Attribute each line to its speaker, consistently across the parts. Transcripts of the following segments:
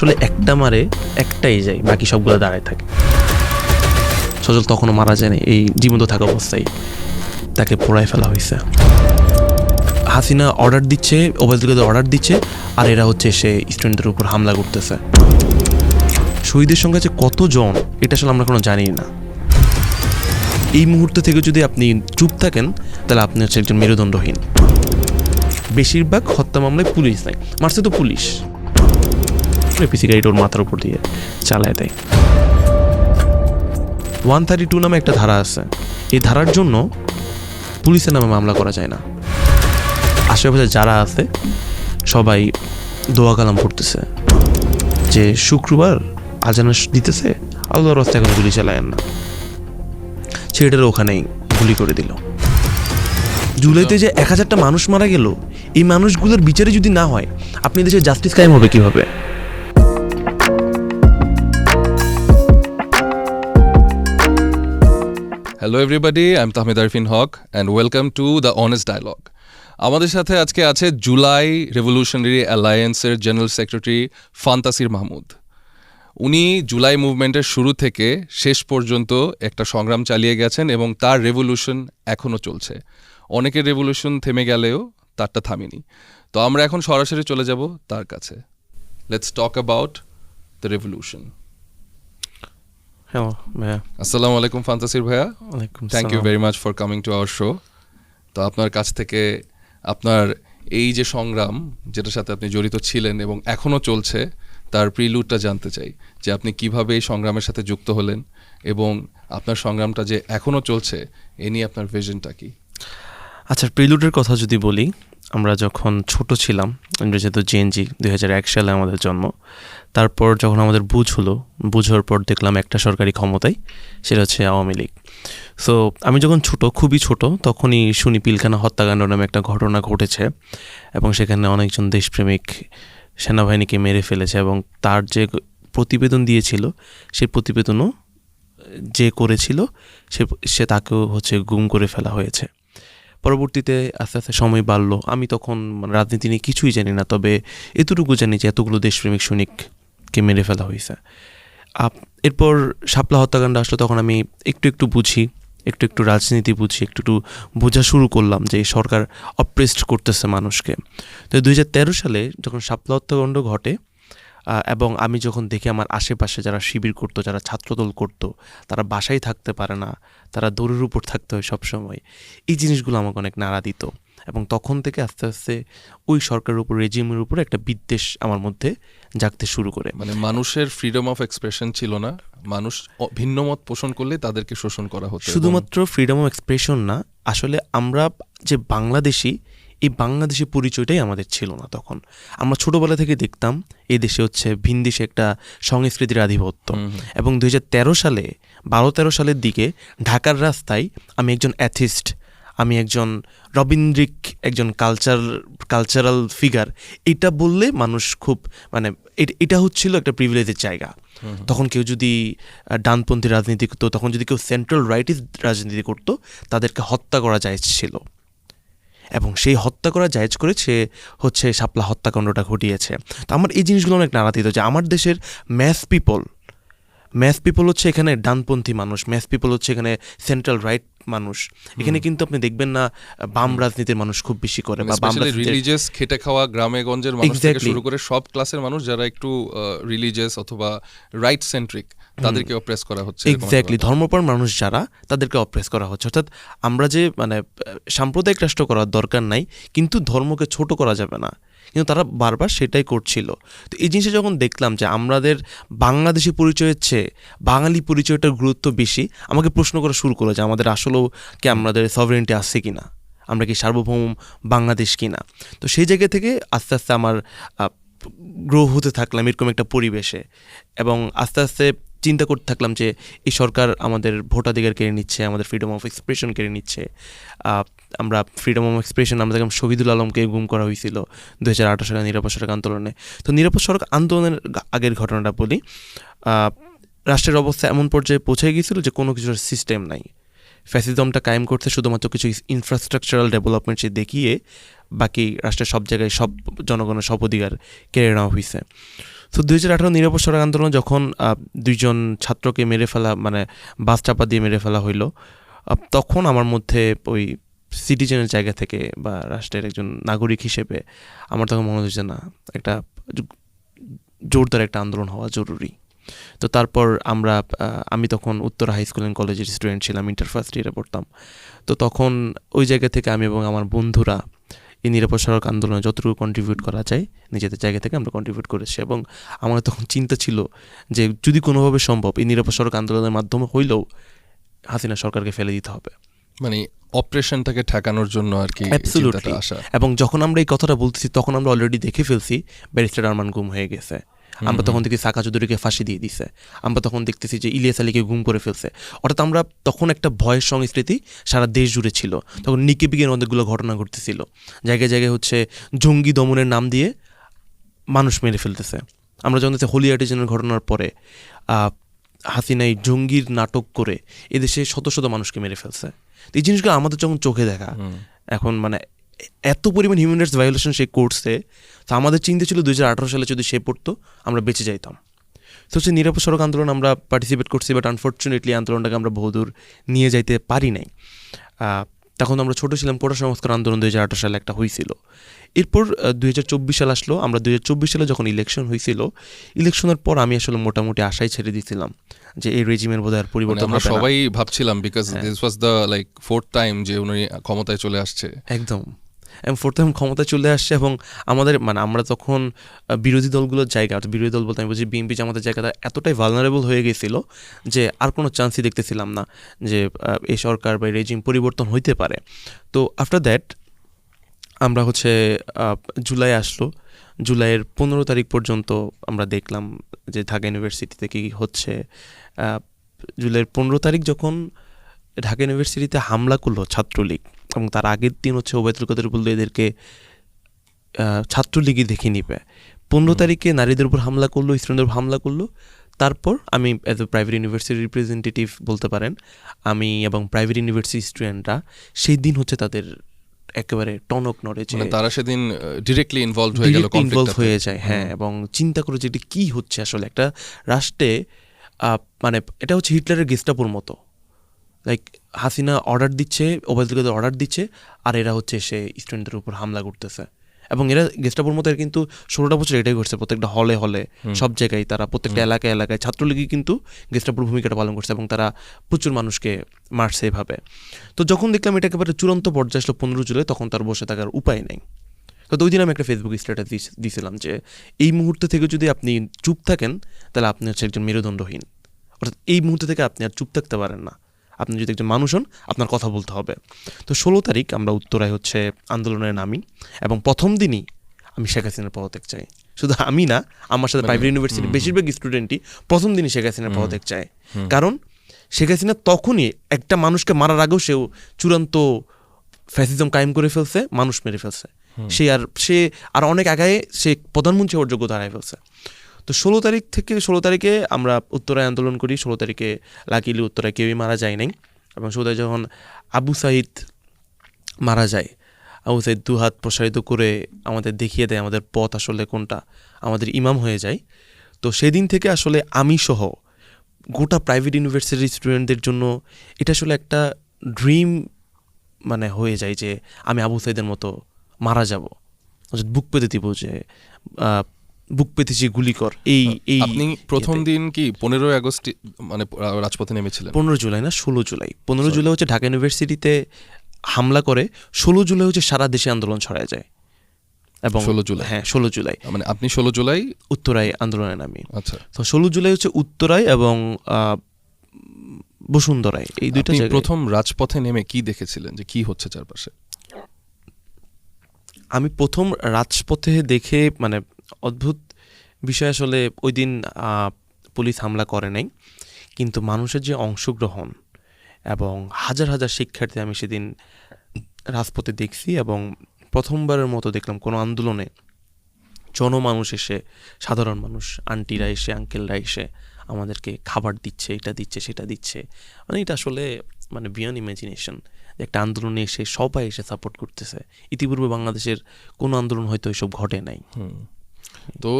Speaker 1: আসলে একটা মারে একটাই যায়, বাকি সবগুলো দাঁড়ায় থাকে। সজল তখনও মারা যায়নি, এই জীবন্ত থাকা অবস্থায় তাকে পোড়ায় ফেলা হয়েছে। হাসিনা অর্ডার দিচ্ছে, ওবায়দুলকে অর্ডার দিচ্ছে, আর এরা হচ্ছে সে স্টুডেন্টদের উপর হামলা করতেছে। শহীদের সংখ্যা যে কতজন এটা আসলে আমরা কোনো জানি না। এই মুহূর্তে থেকে যদি আপনি চুপ থাকেন তাহলে আপনি হচ্ছে একজন মেরুদণ্ডহীন। বেশিরভাগ হত্যা মামলায় পুলিশ নাই, মারছে তো পুলিশ, পিসি গাড়িটা ওর মাথার উপর দিয়ে চালায় দেয়। 132 নামে একটা ধারা আছে, এই ধারার জন্য পুলিশের নামে মামলা করা যায় না। আশেপাশে যারা আছে সবাই দোয়া কালাম পড়তেছে যে শুক্রবার আজান দিতেছে, আল্লাহর রাস্তায় এখন গুলি চালায়েন না। ছেলেটার ওখানেই গুলি করে দিল। জুলাইতে যে 1000টা মানুষ মারা গেল, এই মানুষগুলোর বিচারে যদি না হয়, আপনি দেশে জাস্টিস কায়েম হবে কিভাবে?
Speaker 2: Hello everybody, I am Tahmid Arfin Haque and welcome to the honest dialogue. আমাদের সাথে আজকে আছে জুলাই রেভলিউশনারি অ্যালায়েন্সের জেনারেল সেক্রেটারি ফান্তাসির মাহমুদ। উনি জুলাই মুভমেন্টের শুরু থেকে শেষ পর্যন্ত একটা সংগ্রাম চালিয়ে গেছেন এবং তার রেভলিউশন এখনও চলছে। অনেকের রেভলিউশন থেমে গেলেও তারটা থামেনি। তো আমরা এখন সরাসরি চলে যাব তার কাছে। Let's talk about the revolution.
Speaker 1: Hello ভাইয়া।
Speaker 2: আসসালামু আলাইকুম ফান্তাসির ভাইয়া। Thank you very much for coming to our show. তো আপনার কাছ থেকে আপনার এই যে সংগ্রাম যেটার সাথে আপনি জড়িত ছিলেন এবং এখনও চলছে তার প্রিলুডটা জানতে চাই, যে আপনি কিভাবে এই সংগ্রামের সাথে যুক্ত হলেন এবং আপনার সংগ্রামটা যে এখনও চলছে এ নিয়ে আপনার ভিশনটা কি?
Speaker 1: আচ্ছা, প্রিলুডের কথা যদি বলি, আমরা যখন ছোট ছিলাম, যেহেতু জেএনজি 2001 সালে আমাদের জন্ম, তারপর যখন আমাদের বুঝ হওয়ার পর দেখলাম একটা সরকারি ক্ষমতায়, সেটা হচ্ছে আওয়ামী লীগ। সো আমি যখন খুবই ছোট, তখনই শুনি পিলখানা হত্যাকাণ্ড নামে একটা ঘটনা ঘটেছে এবং সেখানে অনেকজন দেশপ্রেমিক সেনাবাহিনীকে মেরে ফেলেছে এবং তার যে প্রতিবেদন দিয়েছিল সেই প্রতিবেদনও যে করেছিল সে তাকেও হচ্ছে গুম করে ফেলা হয়েছে। পরবর্তীতে আস্তে আস্তে সময় বাড়লো, আমি তখন রাজনীতি নিয়ে কিছুই জানি না, তবে এতটুকু জানি যে এতগুলো দেশপ্রেমিক সৈনিককে মেরে ফেলা হয়েছে। এরপর শাপলা হত্যাকাণ্ড আসলো, তখন আমি একটু বুঝি, একটু রাজনীতি বুঝি, একটু বোঝা শুরু করলাম যে এই সরকার অপ্রেসড করতেছে মানুষকে। তো 2013 সালে যখন শাপলা হত্যাকাণ্ড ঘটে এবং আমি যখন দেখি আমার আশেপাশে যারা শিবির করতো, যারা ছাত্রদল করতো, তারা বাসায় থাকতে পারে না, তারা দৌড়ের উপর থাকতে হয় সবসময়, এই জিনিসগুলো আমাকে অনেক নাড়া দিত এবং তখন থেকে আস্তে আস্তে ওই সরকারের উপর, রেজিমের উপর একটা বিদ্বেষ আমার মধ্যে জাগতে শুরু করে।
Speaker 2: মানে মানুষের ফ্রিডম অফ এক্সপ্রেশন ছিল না, মানুষ ভিন্ন মত পোষণ করলে তাদেরকে শোষণ করা হতো।
Speaker 1: শুধুমাত্র ফ্রিডম অফ এক্সপ্রেশন না, আসলে আমরা যে বাংলাদেশি, এই বাংলাদেশি পরিচয়টাই আমাদের ছিল না তখন। আমরা ছোটোবেলা থেকে দেখতাম এই দেশে হচ্ছে ভিনদেশে একটা সংস্কৃতির আধিপত্য এবং 2013 সালে 12-13 সালের দিকে ঢাকার রাস্তায় আমি একজন অ্যাথিস্ট, আমি একজন রবীন্দ্রিক একজন কালচারাল ফিগার, এটা বললে মানুষ খুব এটা হচ্ছিল একটা প্রিভিলেজের জায়গা। তখন কেউ যদি ডানপন্থী রাজনীতি করতো, তখন যদি কেউ সেন্ট্রাল রাইটিস রাজনীতি করতো, তাদেরকে হত্যা করা জায়েজ ছিল এবং সেই হত্যা করা জায়েজ করে সে হচ্ছে শাপলা হত্যাকাণ্ডটা ঘটিয়েছে। তো আমার এই জিনিসগুলো অনেক নাড়া দিত যে আমার দেশের ম্যাস পিপল হচ্ছে এখানে ডানপন্থী মানুষ, ম্যাস পিপল হচ্ছে এখানে সেন্ট্রাল রাইট মানুষ। এখানে কিন্তু আপনি দেখবেন না বাম রাজনীতির মানুষ খুব বেশি করে, বা বাম
Speaker 2: রিলিজিয়াস খেটে খাওয়া গ্রামে গঞ্জের মানুষ থেকে শুরু করে সব ক্লাসের মানুষ যারা একটু রিলিজিয়াস অথবা রাইট সেন্ট্রিক, তাদেরকে অপ্রেস করা হচ্ছে।
Speaker 1: এক্স্যাক্টলি, ধর্মপর মানুষ যারা, তাদেরকে অপ্রেস করা হচ্ছে। অর্থাৎ আমরা যে সাম্প্রদায়িক রাষ্ট্র করার দরকার নাই, কিন্তু ধর্মকে ছোট করা যাবে না, কিন্তু তারা বারবার সেটাই করছিল। তো এই জিনিসটা যখন দেখলাম যে আমাদের বাংলাদেশি পরিচয়ের চেয়ে বাঙালি পরিচয়টার গুরুত্ব বেশি, আমাকে প্রশ্ন করা শুরু করলো যে আমাদের আসলেও কি আমাদের সভরেনিটি আছে কি না, আমরা কি সার্বভৌম বাংলাদেশ কি না। তো সেই জায়গা থেকে আস্তে আস্তে আমার গ্রো হতে থাকলাম এরকম একটা পরিবেশে এবং আস্তে আস্তে চিন্তা করতে থাকলাম যে এই সরকার আমাদের ভোটাধিকার কেড়ে নিচ্ছে, আমাদের ফ্রিডম অফ এক্সপ্রেশন কেড়ে নিচ্ছে। আমরা ফ্রিডম অফ এক্সপ্রেশন, আমরা দেখলাম শহীদুল আলমকে গুম করা হয়েছিল 2018 সালে নিরাপদ সড়ক আন্দোলনে। তো নিরাপদ সড়ক আন্দোলনের আগের ঘটনাটা বলি, রাষ্ট্রের অবস্থা এমন পর্যায়ে পৌঁছে গিয়েছিল যে কোনো কিছুর সিস্টেম নাই। ফ্যাসিজমটা কায়েম করতে শুধুমাত্র কিছু ইনফ্রাস্ট্রাকচারাল ডেভেলপমেন্ট দেখিয়ে বাকি রাষ্ট্রের সব জায়গায় সব জনগণের সব অধিকার কেড়ে নেওয়া হয়েছে। তো 2018 নিরপেক্ষ সরকার আন্দোলন যখন দুইজন ছাত্রকে মেরে ফেলা, মানে বাস চাপা দিয়ে মেরে ফেলা হইলো, তখন আমার মধ্যে ওই সিটিজেনের জায়গা থেকে বা রাষ্ট্রের একজন নাগরিক হিসেবে আমার তখন মনে হচ্ছে না, একটা জোরদার একটা আন্দোলন হওয়া জরুরি। তো তারপর আমি তখন উত্তরা হাই স্কুল অ্যান্ড কলেজের স্টুডেন্ট ছিলাম, ইন্টার ফার্স্ট ইয়ারে পড়তাম। তো তখন ওই জায়গা থেকে আমি এবং আমার বন্ধুরা এই নিরাপদ সড়ক আন্দোলনে যতটুকু কন্ট্রিবিউট করা যায় নিজেদের জায়গা থেকে আমরা কন্ট্রিবিউট করেছি। এবং আমার তখন চিন্তা ছিল যে যদি কোনোভাবে সম্ভব এই নিরাপদ সড়ক আন্দোলনের মাধ্যমে হইলেও হাসিনা সরকারকে ফেলে দিতে হবে,
Speaker 2: মানে অপারেশনটাকে ঠেকানোর জন্য আর কি চিন্তাটা আসা।
Speaker 1: এবং যখন আমরা এই কথাটা বলতেছি তখন আমরা অলরেডি দেখে ফেলছি ব্যারিস্টার আরমান গুম হয়ে গেছে, আমরা তখন দেখি সাকা চৌধুরীকে ফাঁসি দিয়ে দিছে, আমরা তখন দেখতেছি যে ইলিয়াস আলীকে গুম করে ফেলছে। অর্থাৎ আমরা তখন একটা ভয়ের সংস্কৃতি সারা দেশ জুড়ে ছিল। তখন নিকে বিকের অনেকগুলো ঘটনা ঘটতেছিল, জায়গায় জায়গায় হচ্ছে জঙ্গি দমনের নাম দিয়ে মানুষ মেরে ফেলতেছে। আমরা যখন দেখছি হোলি আর্টিজানের ঘটনার পরে হাসিনাই জঙ্গির নাটক করে এদেশে শত শত মানুষকে মেরে ফেলছে। তো এই জিনিসগুলো আমাদের যখন চোখে দেখা, এখন মানে এত পরিমাণ হিউম্যান রাইটস ভায়োলেশন সে করছে, তো আমাদের চিন্তা ছিল 2018 সালে যদি সে পড়তো আমরা বেঁচে যাইতাম। তো হচ্ছে নিরাপদ সড়ক আন্দোলন আমরা পার্টিসিপেট করছি, বাট আনফর্চুনেটলি আন্দোলনটাকে আমরা বহুদূর নিয়ে যাইতে পারি নাই। তখন আমরা ছোটো ছিলাম, কোটা সংস্কার আন্দোলন 2018 সালে একটা হয়েছিল। এরপর 2024 সাল আসলো, আমরা 2024 সালে যখন ইলেকশন হয়েছিল, ইলেকশনের পর আমি আসলে মোটামুটি আশাই ছেড়ে দিয়েছিলাম যে এই রেজিমের বোধহয় আর পরিবর্তন হবে না।
Speaker 2: আমরা সবাই ভাবছিলাম because this was the like fourth time যে উনি ক্ষমতায় চলে আসছে।
Speaker 1: একদম, এবং ফোর্থ টাইম ক্ষমতায় চলে আসছে। এবং আমাদের মানে আমরা তখন বিরোধী দলগুলোর জায়গা, বিরোধী দল বলতে আমি বলছি বিএনপি জামাতের জায়গাটা এতটাই ভালনারেবল হয়ে গেছিলো যে আর কোনো চান্সই দেখতেছিলাম না যে এই সরকার বা রেজিম পরিবর্তন হইতে পারে। তো আফটার দ্যাট আমরা হচ্ছে জুলাই আসলো, জুলাইয়ের 15 তারিখ পর্যন্ত আমরা দেখলাম যে ঢাকা ইউনিভার্সিটিতে কী হচ্ছে। জুলাইয়ের 15 তারিখ যখন ঢাকা ইউনিভার্সিটিতে হামলা করলো ছাত্রলীগ, এবং তার আগের দিন হচ্ছে ওবায়দুল কাদের বললো এদেরকে ছাত্রলীগই দেখে নিবে। 15 তারিখে নারীদের উপর হামলা করলো, স্টুডেন্টদের উপর হামলা করলো। তারপর আমি as a private university representative বলতে পারেন, আমি এবং প্রাইভেট ইউনিভার্সিটি স্টুডেন্টরা সেই দিন হচ্ছে তাদের একেবারে টনক নড়ে, যে
Speaker 2: তারা সেদিন ডিরেক্টলি ইনভলভ হয়ে গেল,
Speaker 1: ইনভলভ হয়ে যায়। হ্যাঁ, এবং চিন্তা করে যে এটা কী হচ্ছে আসলে একটা রাষ্ট্রে। মানে এটা হচ্ছে হিটলারের গেস্টাপোর মতো, লাইক হাসিনা অর্ডার দিচ্ছে, ওবায়দুল কাদের অর্ডার দিচ্ছে, আর এরা হচ্ছে সে স্টুডেন্টদের উপর হামলা করতেছে। এবং এরা গেস্টাপোর মতো কিন্তু 16টা বছর এটাই করছে, প্রত্যেকটা হলে হলে সব জায়গায় তারা প্রত্যেকটা এলাকায় এলাকায় ছাত্রলীগই কিন্তু গেস্টাপোর ভূমিকাটা পালন করছে, এবং তারা প্রচুর মানুষকে মারছে এভাবে। তো যখন দেখলাম এটা একেবারে চূড়ান্ত পর্যায়ে আসলো 15 জুলাই, তখন তার বসে থাকার উপায় নেই। তো ওই দিন আমি একটা ফেসবুক স্ট্যাটাস দিয়েছিলাম যে এই মুহূর্তে থেকে যদি আপনি চুপ থাকেন তাহলে আপনি হচ্ছে একজন মেরুদণ্ডহীন। অর্থাৎ এই মুহূর্তে থেকে আপনি আর চুপ থাকতে পারেন না, আপনি যদি একজন মানুষ হন আপনার কথা বলতে হবে। তো 16 তারিখ আমরা উত্তরায় হচ্ছে আন্দোলনে নামি, এবং প্রথম দিনই আমি শেখ হাসিনার পদত্যাগ চাই। শুধু আমি না, আমার সাথে প্রাইভেট ইউনিভার্সিটির বেশিরভাগ স্টুডেন্টই প্রথম দিনই শেখ হাসিনার পদত্যাগ চায়। কারণ শেখ হাসিনা তখনই একটা মানুষকে মারার আগেও সেও চূড়ান্ত ফ্যাসিজম কায়েম করে ফেলছে, মানুষ মেরে ফেলছে। সে আর অনেক আগায় সে প্রধানমন্ত্রী হওয়ার যোগ্যতা হারায় ফেলছে। তো 16 তারিখে আমরা উত্তরায় আন্দোলন করি। 16 তারিখে লাকিলি উত্তরায় কেউই মারা যায় নাই, এবং 16 যখন আবু সাইদ মারা যায়, আবু সাইদ দু হাত প্রসারিত করে আমাদের দেখিয়ে দেয় আমাদের পথ আসলে কোনটা, আমাদের ইমাম হয়ে যায়। তো সেদিন থেকে আসলে আমি সহ গোটা প্রাইভেট ইউনিভার্সিটির স্টুডেন্টদের জন্য এটা আসলে একটা ড্রিম মানে হয়ে যায় যে আমি আবু সাইদের মতো মারা যাব, বুক পেতে দিব, যে বুক পেতেছি গুলি কর।
Speaker 2: আপনি প্রথম দিন কি 15 আগস্ট মানে রাজপথে নেমেছিলেন?
Speaker 1: 15 জুলাই না, 16 জুলাই। 15 জুলাই হচ্ছে ঢাকা ইউনিভার্সিটিতে হামলা করে, 16 জুলাই হচ্ছে সারা দেশে আন্দোলন ছড়ায় যায়। এবং
Speaker 2: 16 জুলাই,
Speaker 1: হ্যাঁ 16 জুলাই
Speaker 2: মানে আপনি 16 জুলাই
Speaker 1: উত্তরায় আন্দোলনে নামি।
Speaker 2: আচ্ছা,
Speaker 1: তো 16 জুলাই হচ্ছে উত্তরায় এবং বসুন্ধরায়, এই দুইটা জায়গায়।
Speaker 2: প্রথম রাজপথে নেমে কি দেখেছিলেন যে কি হচ্ছে চারপাশে?
Speaker 1: আমি প্রথম রাজপথে দেখে মানে অদ্ভুত বিষয়, আসলে ওই দিন পুলিশ হামলা করে নাই, কিন্তু মানুষের যে অংশগ্রহণ এবং হাজার হাজার শিক্ষার্থী আমি সেদিন রাজপথে দেখছি। এবং প্রথমবারের মতো দেখলাম কোনো আন্দোলনে জনমানুষ এসে, সাধারণ মানুষ, আন্টিরা এসে, আঙ্কেলরা এসে আমাদেরকে খাবার দিচ্ছে, এটা দিচ্ছে, সেটা দিচ্ছে। মানে এটা আসলে মানে বিয়ন্ড ইমাজিনেশন, একটা আন্দোলনে এসে সবাই এসে সাপোর্ট করতেছে। ইতিপূর্বে বাংলাদেশের কোনো আন্দোলন হয়তো এসব ঘটে নাই।
Speaker 2: তো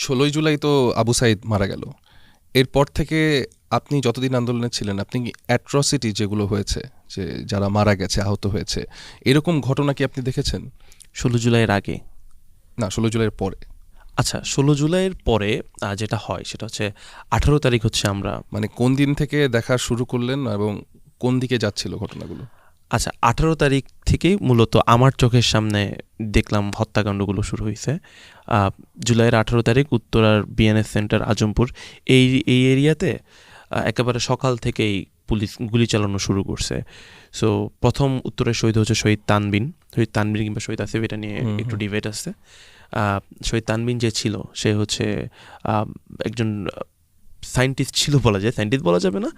Speaker 2: 16ই জুলাই তো আবু সাইদ মারা গেল, এরপর থেকে আপনি যতদিন আন্দোলনে ছিলেন আপনি অ্যাট্রসিটি যেগুলো হয়েছে, যে যারা মারা গেছে আহত হয়েছে, এরকম ঘটনা কি আপনি দেখেছেন?
Speaker 1: 16 জুলাইয়ের আগে
Speaker 2: না, 16 জুলাইয়ের পরে।
Speaker 1: আচ্ছা 16 জুলাইয়ের পরে যেটা হয় সেটা হচ্ছে 18 তারিখ হচ্ছে আমরা
Speaker 2: মানে কোন দিন থেকে দেখা শুরু করলেন এবং কোন দিকে যাচ্ছিল ঘটনাগুলো?
Speaker 1: আচ্ছা 18 তারিখ থেকেই মূলত আমার চোখের সামনে দেখলাম হত্যাকাণ্ডগুলো শুরু হয়েছে। জুলাইয়ের 18 তারিখ উত্তরার বিএনএস সেন্টার আজমপুর এই এই এরিয়াতে একেবারে সকাল থেকেই পুলিশ গুলি চালানো শুরু করছে। সো প্রথম উত্তরের শহীদ হচ্ছে শহীদ তানবিন কিংবা শহীদ আসিফ, এটা নিয়ে একটু ডিবেট আছে। শহীদ তানবিন যে ছিল সে হচ্ছে একজন সায়েন্টিস্ট ছিল বলা যায়, সায়েন্টিস্ট বলা যাবে না,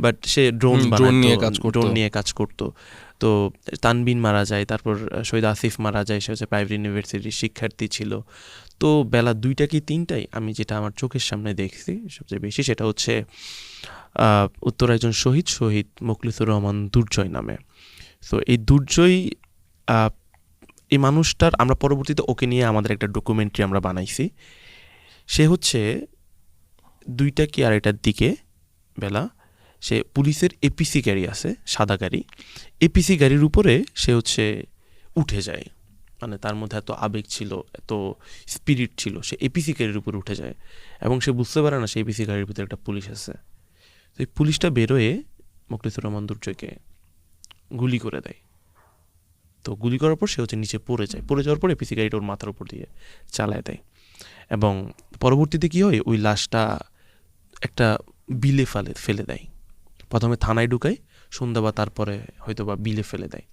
Speaker 1: বাট সে ড্রোন নিয়ে কাজ করতো। তো তানবিন মারা যায়, তারপর শহীদ আসিফ মারা যায়, সে হচ্ছে প্রাইভেট ইউনিভার্সিটির শিক্ষার্থী ছিল। তো বেলা 2টা কি 3টায় আমি যেটা আমার চোখের সামনে দেখছি সবচেয়ে বেশি সেটা হচ্ছে উত্তর একজন শহীদ মোখলিসুর রহমান দুর্জয় নামে। তো এই দুর্জয় এই মানুষটার আমরা পরবর্তীতে ওকে নিয়ে আমাদের একটা ডকুমেন্টারি আমরা বানাইছি। সে হচ্ছে 2টা কি 2:30টার দিকে বেলা সে পুলিশের এপিসি গাড়ি আছে, সাদা গাড়ি, এপিসি গাড়ির উপরে সে হচ্ছে উঠে যায়। মানে তার মধ্যে এত আবেগ ছিল, এত স্পিরিট ছিল, সে এপিসি গাড়ির উপরে উঠে যায় এবং সে বুঝতে পারে না সে এপিসি গাড়ির ভিতরে একটা পুলিশ আছে। তো এই পুলিশটা বেরোয় মোখলিসুর রহমান দুর্জয়কে গুলি করে দেয়। তো গুলি করার পর সে হচ্ছে নিচে পড়ে যাওয়ার পর এপিসি গাড়িটা ওর মাথার উপর দিয়ে চালায় দেয় এবং পরবর্তীতে কী হয়, ওই লাশটা একটা বিলে ফেলে দেয়। প্রথমে থানায় ঢুকায়, সন্ধ্যা বা তারপরে হয়তো বা বিলে ফেলে দেয়।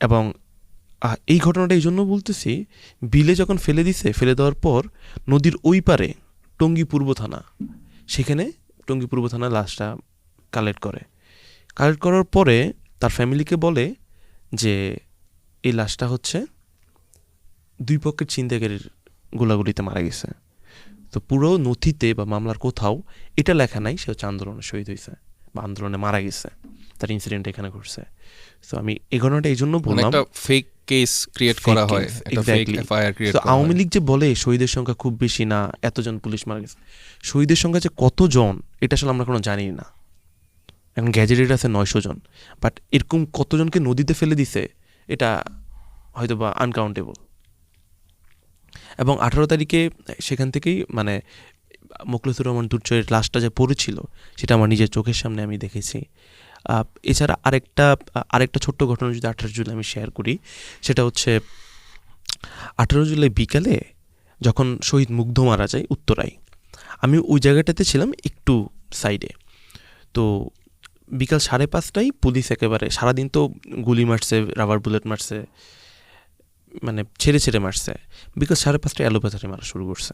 Speaker 1: এবং এই ঘটনাটা এই জন্য বলতেছি, বিলে যখন ফেলে দেওয়ার পর নদীর ওই পারে টঙ্গী পূর্ব থানা, সেখানে টঙ্গী পূর্ব থানা লাশটা কালেক্ট করার পরে তার ফ্যামিলিকে বলে যে এই লাশটা হচ্ছে দুই পক্ষের ছিনতাইকারীর গোলাগুলিতে মারা গেছে। তো পুরো নথিতে বা মামলার কোথাও এটা লেখা নাই সে হচ্ছে আন্দোলনে শহীদ হয়েছে বা আন্দোলনে মারা গেছে, তার ইনসিডেন্ট এখানে ঘটছে। তো আমি এই ঘটনাটা এই জন্য বললাম,
Speaker 2: একটা ফেক কেস ক্রিয়েট করা হয়, একটা ফেক এফআইআর ক্রিয়েট করা হয়।
Speaker 1: আওয়ামী লীগ যে বলে শহীদের সংখ্যা খুব বেশি না, এতজন পুলিশ মারা গেছে, শহীদের সংখ্যা যে কতজন এটা আসলে আমরা কোনো জানি না। এখন গ্যাজেটেড আছে 900 জন, বাট এরকম কতজনকে নদীতে ফেলে দিছে এটা হয়তো বা আনকাউন্টেবল। এবং 18 তারিখে সেখান থেকেই মানে মোখলিসুর রহমান দুর্জয়ের লাশটা যে পড়েছিল সেটা আমার নিজের চোখের সামনে আমি দেখেছি। এছাড়া আরেকটা ছোট্ট ঘটনা যদি 18 জুলাই আমি শেয়ার করি, সেটা হচ্ছে 18 জুলাই বিকালে যখন শহীদ মুগ্ধ মারা যায় উত্তরায়, আমি ওই জায়গাটাতে ছিলাম একটু সাইডে। তো বিকাল 5:30টায় পুলিশ একেবারে সারাদিন তো গুলি মারছে, রাবার বুলেট মারছে, মানে ছেড়ে মারছে। বিকাল 5:30টায় অ্যালোপ্যাথারি মারা শুরু করছে।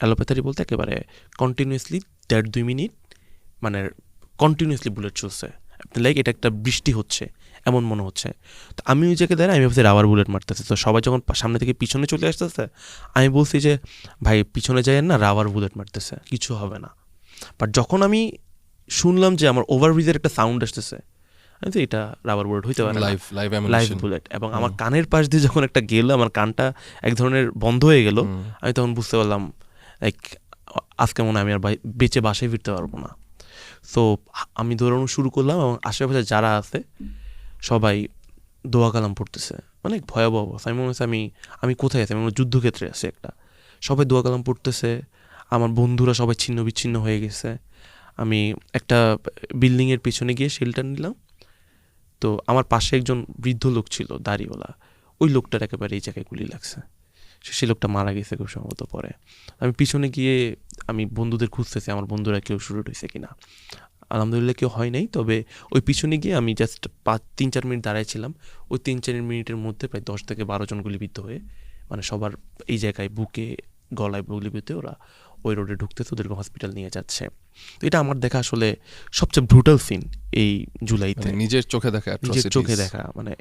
Speaker 1: অ্যালোপ্যাথারি বলতে একেবারে কন্টিনিউয়াসলি 1.5-2 মিনিট মানে কন্টিনিউয়াসলি বুলেট চলছে, লাইক এটা একটা বৃষ্টি হচ্ছে এমন মনে হচ্ছে। তো আমি ওই জায়গায় দাঁড়াই, আমি ভাবছি রাবার বুলেট মারতেছে। তো সবাই যখন সামনে থেকে পিছনে চলে আসতেছে আমি বলছি যে ভাই পিছনে যাই না, রাবার বুলেট মারতেছে, কিছু হবে না। বাট যখন আমি শুনলাম যে আমার ওভারব্রিজের একটা সাউন্ড আসতেছে, আমি তো এটা রাবার বুলেট হইতে পারে, লাইভ বুলেট। এবং আমার কানের পাশ দিয়ে যখন একটা গেল, আমার কানটা এক ধরনের বন্ধ হয়ে গেল, আমি তখন বুঝতে পারলাম লাইক আজকে মনে হয় আমি আর বেঁচে বাসায় ফিরতে পারবো না। তো আমি দৌড়ানো শুরু করলাম এবং আশেপাশে যারা আছে সবাই দোয়া কালাম পড়তেছে, অনেক ভয়াবহ অবস্থা। আমি মনে হচ্ছে আমি কোথায় আছি, আমি যুদ্ধক্ষেত্রে আছি একটা। সবাই দোয়া কালাম পড়তেছে, আমার বন্ধুরা সবাই ছিন্ন বিচ্ছিন্ন হয়ে গেছে। আমি একটা বিল্ডিংয়ের পিছনে গিয়ে শেল্টার নিলাম। তো আমার পাশে একজন বৃদ্ধ লোক ছিল দাড়িওয়ালা, ওই লোকটার একেবারে এই জায়গায় গুলি লাগছে, সে লোকটা মারা গেছে খুব সম্ভবত। পরে আমি পিছনে গিয়ে আমি বন্ধুদের খুঁজতেছি আমার বন্ধুরা কেউ শুরু হয়েছে কিনা, আলহামদুলিল্লাহ কেউ হয় নাই। তবে ওই পিছনে গিয়ে আমি জাস্ট 3-4 মিনিট দাঁড়াইছিলাম, ওই 3-4 মিনিটের মধ্যে প্রায় 10 থেকে 12 জন গুলিবিদ্ধ হয়ে, মানে সবার এই জায়গায় বুকে গলায় গুলিবিদ্ধ, ওরা ওই রোডে ঢুকতেছে, ওদেরকে হসপিটাল নিয়ে যাচ্ছে। তো এটা আমার দেখা আসলে সবচেয়ে ব্রুটাল সিন এই জুলাইতে,
Speaker 2: নিজের চোখে দেখা,
Speaker 1: মানে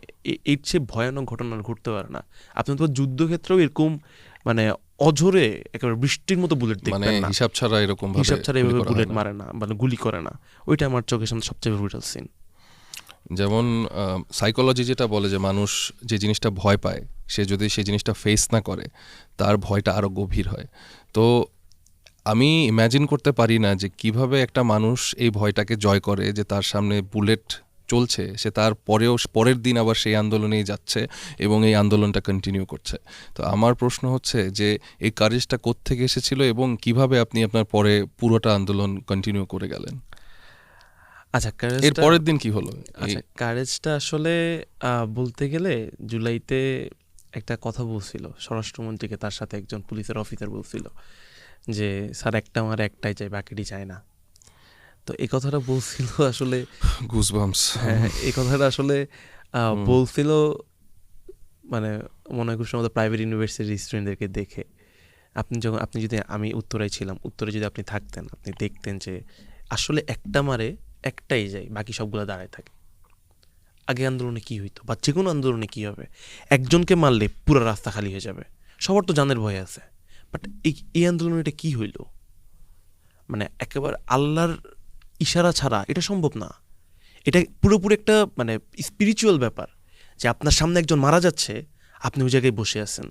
Speaker 1: এর চেয়ে ভয়ানক ঘটনা ঘটতে পারে না। আপনি তো যুদ্ধক্ষেত্রেও এরকম মানে অঝরে একেবারে বৃষ্টির মতো বুলেট দেখবেন না,
Speaker 2: হিসাব ছাড়া এভাবে
Speaker 1: বুলেট মারে না, মানে গুলি করে না। ওইটা আমার চোখের সামনে সবচেয়ে ব্রুটাল সিন।
Speaker 2: যেমন সাইকোলজি যেটা বলে যে মানুষ যে জিনিসটা ভয় পায় সে যদি সেই জিনিসটা ফেস না করে তার ভয়টা আরও গভীর হয়। তো আমি ইম্যাজিন করতে পারি না যে কিভাবে একটা মানুষ এই ভয়টাকে জয় করে, যে তার সামনে বুলেট চলছে, সে তার পরের দিন আবার সেই আন্দোলনেই যাচ্ছে এবং এই আন্দোলনটা কন্টিনিউ করছে। তো আমার প্রশ্ন হচ্ছে যে এই কারেজটা কোত্থেকে এসেছিল এবং কিভাবে আপনি আপনার পরে পুরোটা আন্দোলন কন্টিনিউ করে গেলেন?
Speaker 1: আচ্ছা,
Speaker 2: এর পরের দিন কি হলো?
Speaker 1: আচ্ছা, কারেজটা আসলে বলতে গেলে জুলাইতে একটা কথা বলছিল স্বরাষ্ট্রমন্ত্রীকে, তার সাথে একজন পুলিশের অফিসার বলছিল যে স্যার একটা আমার একটাই চাই, বাকিটি চায় না। তো এই কথাটা বলছিল আসলে,
Speaker 2: গুজবাম্পস।
Speaker 1: হ্যাঁ, এই কথাটা আসলে বলছিল মানে মনে হয় খুব সম্ভবত প্রাইভেট ইউনিভার্সিটির স্টুডেন্টদেরকে দেখে। আপনি যদি, আমি উত্তরায় ছিলাম, উত্তরে যদি আপনি থাকতেন, আপনি দেখতেন যে আসলে একটা মারে একটাই যায়, বাকি সবগুলো দাঁড়ায় থাকে। আগে আন্দোলনে কি হইতো বা যে কোনো আন্দোলনে কি হবে, একজনকে মারলে পুরো রাস্তা খালি হয়ে যাবে, সবার তো জানের ভয় আছে। বাট এই আন্দোলনে এটা কি হইল, মানে একেবারে আল্লাহর ইশারা ছাড়া এটা সম্ভব না। এটা পুরোপুরি একটা মানে স্পিরিচুয়াল ব্যাপার, যে আপনার সামনে একজন মারা যাচ্ছে, আপনি ওই জায়গায় বসে আছেন।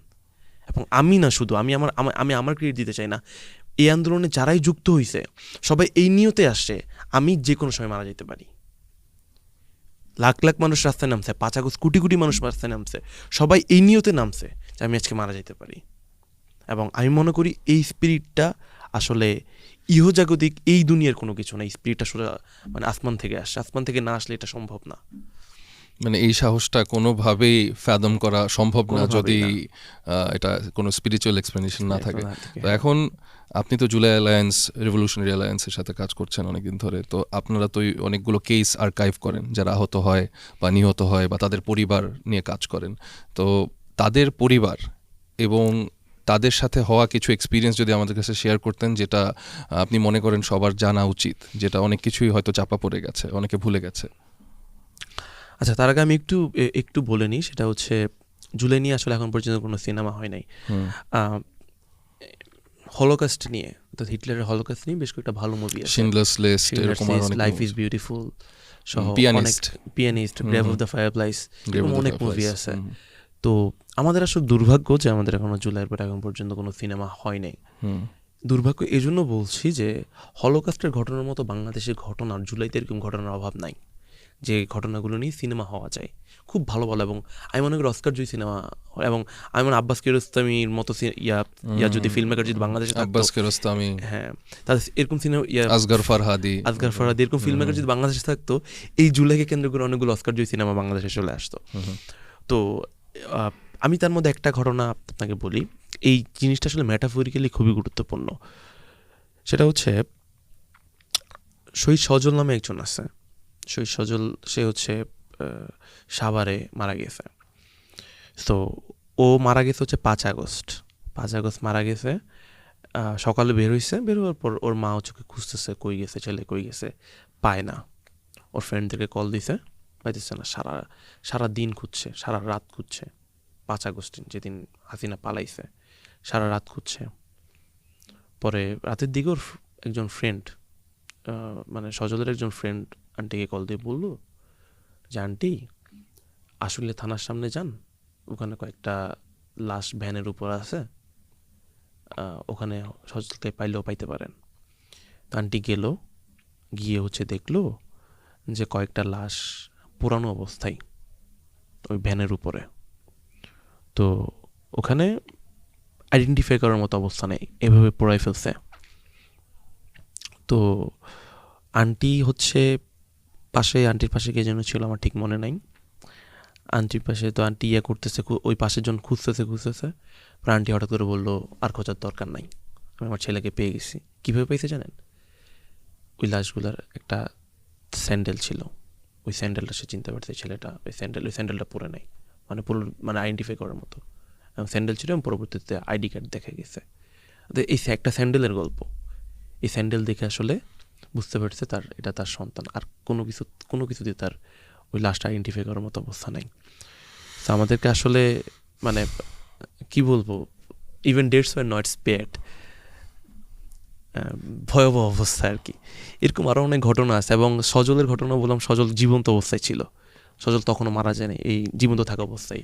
Speaker 1: এবং আমি না শুধু আমি আমার ক্রেডিট দিতে চাই না, এই আন্দোলনে যারাই যুক্ত হয়েছে সবাই এই নিয়তে আসছে আমি যে কোনো সময় মারা যেতে পারি। লাখ লাখ মানুষ রাস্তায় নামছে, 5 আগস্ট কোটি কোটি মানুষ রাস্তায় নামছে, সবাই এই নিয়তে নামছে যে আমি আজকে মারা যেতে পারি। এবং আমি মনে করি এই স্পিরিটটা আসলে ইহজাগতিক, এই দুনিয়ার কোনো কিছু না। এই স্পিরিট আসলে মানে আসমান থেকে আসে, আসমান থেকে না আসলে এটা সম্ভব না।
Speaker 2: মানে এই সাহসটা কোনোভাবেই ফ্যাদম করা সম্ভব না যদি
Speaker 1: না।
Speaker 2: এটা কোনো স্পিরিচুয়াল এক্সপ্লেনেশন না থাকে। তো
Speaker 1: হ্যাঁ।
Speaker 2: এখন আপনি তো জুলাই অ্যালায়েন্স, রেভলিউশনারি অ্যালায়েন্সের সাথে কাজ করছেন অনেকদিন ধরে, তো আপনারা তো অনেকগুলো কেস আর্কাইভ করেন যারা আহত হয় বা নিহত হয় বা তাদের পরিবার নিয়ে কাজ করেন। তো তাদের পরিবার এবং তাদের সাথে হওয়া কিছু এক্সপিরিয়েন্স যদি আমাদের কাছে শেয়ার করতেন, যেটা আপনি মনে করেন সবার জানা উচিত, যেটা অনেক কিছুই হয়তো চাপা পড়ে গেছে, অনেকে ভুলে গেছে।
Speaker 1: আচ্ছা, তার আগে আমি একটু বলে নিই, সেটা হচ্ছে জুলাই নিয়ে আসলে এখন পর্যন্ত কোনো সিনেমা হয় নাই। হলোকাস্ট নিয়ে, তো হিটলারের হলোকাস্ট নিয়ে বেশ কয়েকটা ভালো মুভি আছে,
Speaker 2: শিন্ডলারস লিস্ট, এরকম আর অনেক,
Speaker 1: লাইফ ইজ বিউটিফুল সহ, pianist, grave of the fireflies, এরকম অনেক মুভি আছে। তো আমাদের আসলে দুর্ভাগ্য যে আমাদের এখনো জুলাইয়ের পর এখন পর্যন্ত কোনো সিনেমা হয় নাই। দুর্ভাগ্য এই জন্য বলছি যে হলোকাস্টের ঘটনার মতো বাংলাদেশের ঘটনার, জুলাইতে এরকম ঘটনার অভাব নাই যে ঘটনাগুলো নিয়ে সিনেমা হওয়া যায় খুব ভালো ভালো। এবং আমি মনে করি অস্কার জয়ী সিনেমা, এবং আমি মনে আব্বাস কিয়ারোস্তামির মতো ইয়া যদি ফিল্ম মেকার যদি বাংলাদেশে থাকতো,
Speaker 2: আব্বাস কিয়ারোস্তামি,
Speaker 1: হ্যাঁ, তাদের এরকম সিনেমা,
Speaker 2: আসগর ফারহাদি
Speaker 1: এরকম ফিল্ম মেকার যদি বাংলাদেশে থাকতো, এই জুলাইকে কেন্দ্র করে অনেকগুলো অস্কার জয়ী সিনেমা বাংলাদেশে চলে আসতো। তো আমি তার মধ্যে একটা ঘটনা আপনাকে বলি, এই জিনিসটা আসলে মেটাফরিক্যালি খুবই গুরুত্বপূর্ণ। সেটা হচ্ছে শহীদ সজল নামে একজন আছে। শহীদ সজল, সে হচ্ছে সাভারে মারা গেছে। তো ও মারা গেছে হচ্ছে 5 আগস্ট মারা গেছে। সকালে বের হয়েছে, বের হওয়ার পর ওর মা হচ্ছে খুঁজতেছে, কই গেছে ছেলে, কই গেছে, পায় না। ওর ফ্রেন্ডদেরকে কল দিছে, পাইতেছে না। সারা দিন খুঁজছে, সারা রাত খুঁজছে। 5 আগস্ট যেদিন হাসিনা পালাইছে, সারা রাত খুঁজছে। পরে রাতের দিকে ওর একজন ফ্রেন্ড, মানে সজলের একজন ফ্রেন্ড আন্টিকে কল দিয়ে বললো যে আন্টি আসলে থানার সামনে যান, ওখানে কয়েকটা লাশ ভ্যানের উপর আছে, ওখানে সজলকে পাইলেও পাইতে পারেন। তো আন্টি গিয়ে হচ্ছে দেখলো যে কয়েকটা লাশ পুরানো অবস্থায় ওই ভ্যানের উপরে। তো ওখানে আইডেন্টিফাই করার মতো অবস্থা নেই, এভাবে পোড়াই ফেলছে। তো আন্টি হচ্ছে আন্টির পাশে কে যেন ছিল, আমার ঠিক মনে নাই। আন্টির পাশে, তো আন্টি করতেছে, ওই পাশের জন খুঁজতেছে। পর আন্টি হঠাৎ করে বললো আর খোঁজার দরকার নাই, আমি আমার ছেলেকে পেয়ে গেছি। কীভাবে পেয়েছে জানেন? ওই লাশগুলার একটা স্যান্ডেল ছিল, ওই স্যান্ডেলটা সে চিনতে পারছে ছেলেটা ওই স্যান্ডেলটা পরে নাই, মানে আইডেন্টিফাই করার মতো স্যান্ডেল ছিল। এবং পরবর্তীতে আইডি কার্ড দেখা গেছে। এই একটা স্যান্ডেলের গল্প, এই স্যান্ডেল দেখে আসলে বুঝতে পারছে এটা তার সন্তান। আর কোনো কিছু দিয়ে তার ওই লাশটা আইডেন্টিফাই করার মতো অবস্থা নাই। তো আমাদেরকে আসলে মানে কি বলবো, even dates were not spared, ভয়াবহ অবস্থা আর কি। এরকম আরও অনেক ঘটনা আছে। এবং সজলের ঘটনা বললাম, সজল জীবন্ত অবস্থায় ছিল, সজল তখনও মারা যায়নি, এই জীবন্ত থাকা অবস্থায়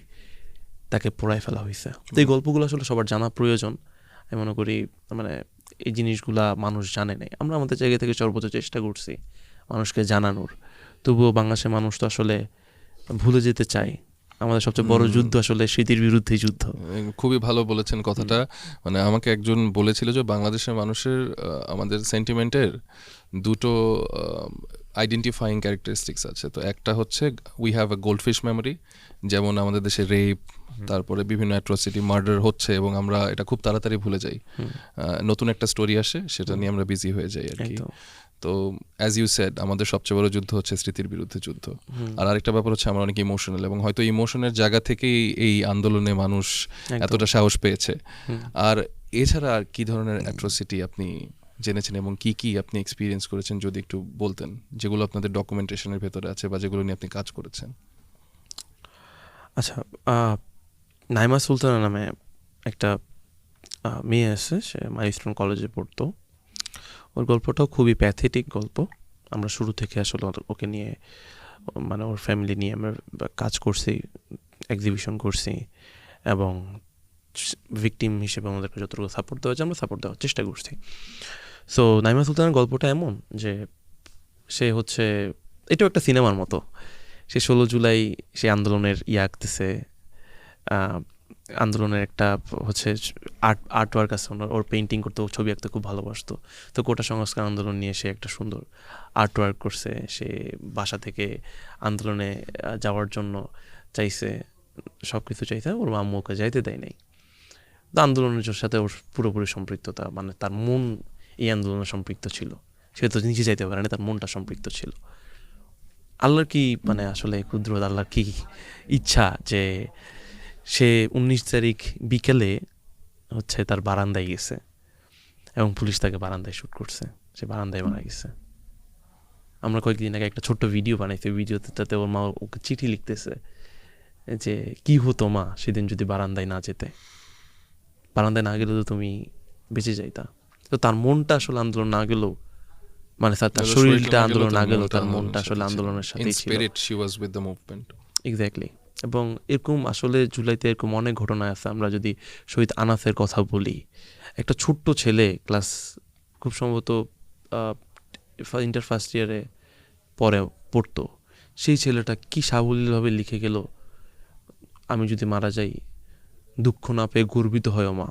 Speaker 1: তাকে পোড়ায় ফেলা হয়েছে। তো এই গল্পগুলো আসলে সবার জানা প্রয়োজন। আমি মনে করি মানে এই জিনিসগুলা মানুষ জানে নাই, আমরা আমাদের জায়গা থেকে সর্বোচ্চ চেষ্টা করছি মানুষকে জানানোর। তবুও বাংলাদেশের মানুষ তো আসলে ভুলে যেতে চায়। আমাদের সবচেয়ে বড় যুদ্ধ আসলে স্মৃতির বিরুদ্ধে যুদ্ধ।
Speaker 2: খুবই ভালো বলেছেন কথাটা। মানে আমাকে একজন বলেছিল যে বাংলাদেশের মানুষের আমাদের সেন্টিমেন্টের দুটো আইডেন্টিফাইং ক্যারেক্টারিস্টিক্স আছে। তো একটা হচ্ছে we have a goldfish memory, যেমন আমাদের দেশে রেপ, তারপরে বিভিন্ন অ্যাট্রসিটি, মার্ডার হচ্ছে এবং আমরা এটা খুব তাড়াতাড়ি ভুলে যাই। নতুন একটা স্টোরি আসে, সেটা নিয়ে আমরা বিজি হয়ে যাই আর কি। তো অ্যাজ ইউ সেড, আমাদের সবচেয়ে বড় যুদ্ধ হচ্ছে স্মৃতির বিরুদ্ধে যুদ্ধ। আর আরেকটা ব্যাপার হচ্ছে আমরা অনেক ইমোশনাল, এবং হয়তো ইমোশনের জায়গা থেকেই এই আন্দোলনে মানুষ এতটা সাহস পেয়েছে। আর এছাড়া আর কি ধরনের অ্যাট্রসিটি আপনি জেনেছেন এবং কি কি আপনি এক্সপিরিয়েন্স করেছেন, যদি একটু বলতেন, যেগুলো আপনাদের ডকুমেন্টেশনের ভেতরে আছে বা যেগুলো নিয়ে আপনি কাজ করেছেন?
Speaker 1: আচ্ছা, নাইমা সুলতানা নামে একটা মেয়ে আছে, সে মাইলস্টোন কলেজে পড়তো। ওর গল্পটাও খুবই প্যাথেটিক গল্প। আমরা শুরু থেকে আসলে ওকে নিয়ে, মানে ওর ফ্যামিলি নিয়ে আমরা কাজ করছি, এক্সিবিশন করছি, এবং ভিকটিম হিসেবে আমাদেরকে যতটুকু সাপোর্ট দেওয়া যায় আমরা সাপোর্ট দেওয়ার চেষ্টা করছি। সো নাইমা সুলতানের গল্পটা এমন যে সে হচ্ছে, এটাও একটা সিনেমার মতো। সে 16 জুলাই সে আন্দোলনের আঁকতেছে, আন্দোলনের একটা হচ্ছে আর্ট ওয়ার্ক আছে ওর, পেইন্টিং করতে, ছবি আঁকতে খুব ভালোবাসতো। তো কোটা সংস্কার আন্দোলন নিয়ে সে একটা সুন্দর আর্ট ওয়ার্ক করছে। সে বাসা থেকে আন্দোলনে যাওয়ার জন্য চাইছে, সব কিছু চাইছে, ওর আম্মু ওকে যাইতে দেয় নাই। তো আন্দোলনের সাথে ওর পুরোপুরি সম্পৃক্ততা, মানে তার মন এই আন্দোলনে সম্পৃক্ত ছিল। সে তো নিজে যাইতে পারে না, তার মনটা সম্পৃক্ত ছিল। আল্লাহর কি মানে আসলে ক্ষুদ্র আল্লাহর কি ইচ্ছা যে সে 19 তারিখ বিকেলে হচ্ছে তার বারান্দায় গেছে এবং পুলিশ তাকে বারান্দায় শ্যুট করছে, সে বারান্দায় মারা গেছে। আমরা কয়েকদিন আগে একটা ছোট্ট ভিডিও বানাইছি, ভিডিওতে ওর মা ওকে চিঠি লিখতেছে যে কি হতো মা সেদিন যদি বারান্দায় না যেতে, বারান্দায় না গেলে তো তুমি বেঁচে যাইতা। তো তার মনটা আসলে আন্দোলন না গেলেও, মানে তার শরীরটা আন্দোলন না গেলেও তার মনটা আসলে আন্দোলনের সাথেই ছিল। এক্স্যাক্টলি। এবং এরকম আসলে জুলাইতে এরকম অনেক ঘটনা আছে। আমরা যদি শহীদ আনাসের কথা বলি, একটা ছোট্ট ছেলে ক্লাস খুব সম্ভবত ইন্টার ফার্স্ট ইয়ারে পড়তো, সেই ছেলেটা কি সাবলীলভাবে লিখে গেল, আমি যদি মারা যাই দুঃখ না পেয়ে গর্বিত হয় মা।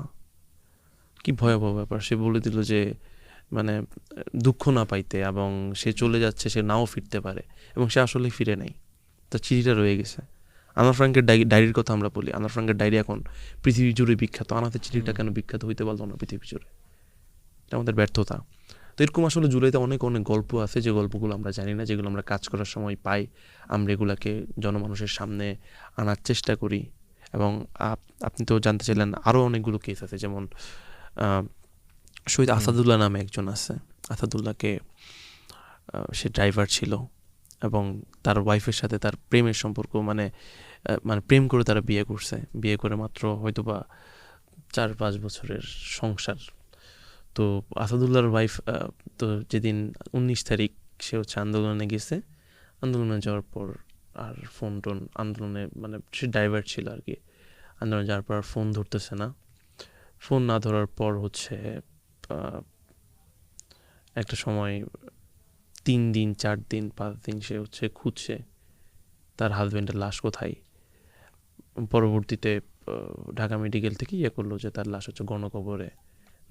Speaker 1: কি ভয়াবহ ব্যাপার। সে বলে দিল যে মানে দুঃখ না পাইতে, এবং সে চলে যাচ্ছে, সে নাও ফিরতে পারে, এবং সে আসলে ফিরে নাই, তার চিঠিটা রয়ে গেছে। আনা ফ্রাঙ্কের ডায়েরির কথা আমরা বলি, আনা ফ্রাঙ্কের ডায়েরি এখন পৃথিবী জুড়ে বিখ্যাত। আনাতে চিঠিটা কেন বিখ্যাত হইতে পারলো না পৃথিবী জুড়ে? এটা আমাদের ব্যর্থতা। তো এরকম আসলে জুলাইতে অনেক অনেক গল্প আছে, যে গল্পগুলো আমরা জানি না, যেগুলো আমরা কাজ করার সময় পাই, আমরা এগুলাকে জনমানুষের সামনে আনার চেষ্টা করি। এবং আপনি তো জানতে চাইলেন আরও অনেকগুলো কেস আছে, যেমন শহীদ আসাদুল্লাহ নামে একজন আছে। আসাদুল্লাহকে, সে ড্রাইভার ছিল এবং তার ওয়াইফের সাথে তার প্রেমের সম্পর্ক, মানে প্রেম করে তারা বিয়ে করছে। বিয়ে করে মাত্র হয়তো বা 4-5 বছরের সংসার। তো আসাদুল্লাহর ওয়াইফ তো যেদিন 19 তারিখ সে হচ্ছে আন্দোলনে গেছে, আন্দোলনে যাওয়ার পর আর ফোন টোন, আন্দোলনে মানে সে ড্রাইভার ছিল আর কি, আন্দোলনে যাওয়ার পর আর ফোন ধরতেছে না। ফোন না ধরার পর হচ্ছে একটা সময় 3 দিন 4 দিন 5 দিন সে হচ্ছে খুঁজছে তার হাজব্যান্ডের লাশ কোথায়। পরবর্তীতে ঢাকা মেডিকেল থেকে করলো যে তার লাশ হচ্ছে গণকবরে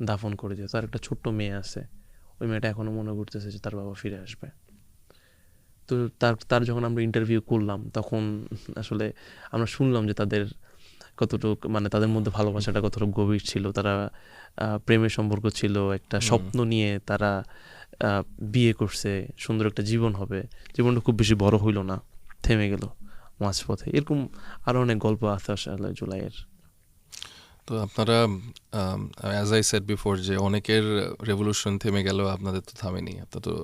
Speaker 1: দাফন করে দিয়েছে। তার একটা ছোট্ট মেয়ে আছে, ওই মেয়েটা এখনও মনে করতেছে যে তার বাবা ফিরে আসবে। তো তার যখন আমরা ইন্টারভিউ করলাম, তখন আসলে আমরা শুনলাম যে তাদের কতটুকু, মানে তাদের মধ্যে ভালোবাসাটা কতটুকু গভীর ছিল। তারা প্রেমের সম্পর্ক ছিল, একটা স্বপ্ন নিয়ে তারা বিয়ে করছে, সুন্দর একটা জীবন হবে। জীবনটা খুব বেশি বড় হইল না, থেমে গেল মাঝপথে। এরকম আরও অনেক গল্প আছে আসলে জুলাইয়ের।
Speaker 2: তো আপনারা, অ্যাজ আই সেড বিফোর, যে অনেকের রেভলিউশন থেমে গেল, আপনাদের তো থামেনি, আপনারা তো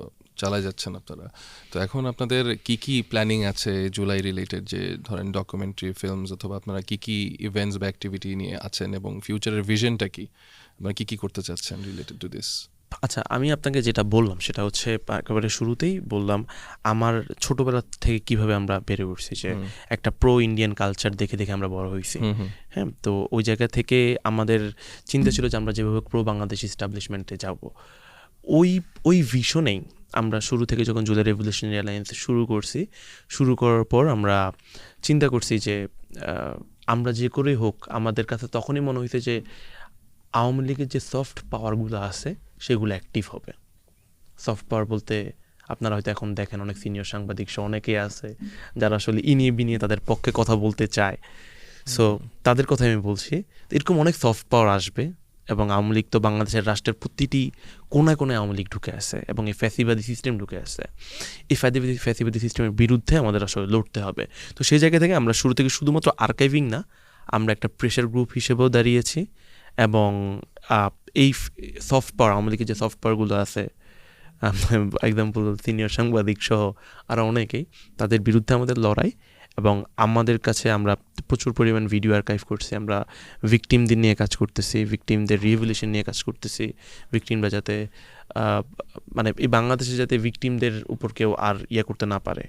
Speaker 2: চালাই যাচ্ছেন আপনারা। তো এখন আপনাদের কি কি প্ল্যানিং আছে জুলাই রিলেটেড, যে ধরেন ডকুমেন্টারি ফিল্মস, অথবা আপনারা কি কি ইভেন্টস বা অ্যাক্টিভিটি নিয়ে আছেন, এবং ফিউচারের ভিশনটা কি, আপনারা কি কি করতে চাচ্ছেন রিলেটেড টু দিস?
Speaker 1: আচ্ছা, আমি আপনাকে যেটা বললাম সেটা হচ্ছে একেবারে শুরুতেই বললাম আমার ছোটবেলা থেকে কিভাবে আমরা বেড়ে উঠছি, যে একটা প্রো ইন্ডিয়ান কালচার দেখে দেখে আমরা বড় হয়েছি। হ্যাঁ, তো ওই জায়গা থেকে আমাদের চিন্তা ছিল যে আমরা যেভাবে প্রো বাংলাদেশ ইস্টাবলিশমেন্টে যাব, ওই ভিশনেই আমরা শুরু থেকে যখন জুলাই রেভলিউশনারি অ্যালায়েন্স শুরু করার পর আমরা চিন্তা করছি যে আমরা যে করেই হোক, আমাদের কাছে তখনই মনে হয়েছে যে আওয়ামী লীগের যে সফট পাওয়ারগুলো আছে সেগুলো অ্যাক্টিভ হবে। সফট পাওয়ার বলতে আপনারা হয়তো এখন দেখেন অনেক সিনিয়র সাংবাদিক সহ অনেকেই আছে যারা আসলে ইনিয়ে বিনিয়ে তাদের পক্ষে কথা বলতে চায়। সো তাদের কথা আমি বলছি, এরকম অনেক সফট পাওয়ার আসবে এবং আওয়ামী লীগ তো বাংলাদেশের রাষ্ট্রের প্রতিটি কোনায় কোনায় আওয়ামী লীগ ঢুকে আছে এবং এই ফ্যাসিবাদী সিস্টেম ঢুকে আছে। এই ফ্যাসিবাদী সিস্টেমের বিরুদ্ধে আমাদের আসলে লড়তে হবে। তো সেই জায়গা থেকে আমরা শুরু থেকে শুধুমাত্র আর্কাইভিং না, আমরা একটা প্রেশার গ্রুপ হিসেবেও দাঁড়িয়েছি এবং এই সফট পাওয়ার, আওয়ামী লীগের যে সফট পাওয়ারগুলো আছে, এক্সাম্পল সিনিয়র সাংবাদিক সহ আরও অনেকেই, তাদের বিরুদ্ধে আমাদের লড়াই। এবং আমাদের কাছে আমরা প্রচুর পরিমাণ ভিডিও আর্কাইভ করছি, আমরা ভিকটিমদের নিয়ে কাজ করতেছি, ভিকটিমদের রিহেবিলিটেশন নিয়ে কাজ করতেছি, ভিকটিমরা যাতে মানে এই বাংলাদেশে যাতে ভিকটিমদের উপর কেউ আর করতে না পারে,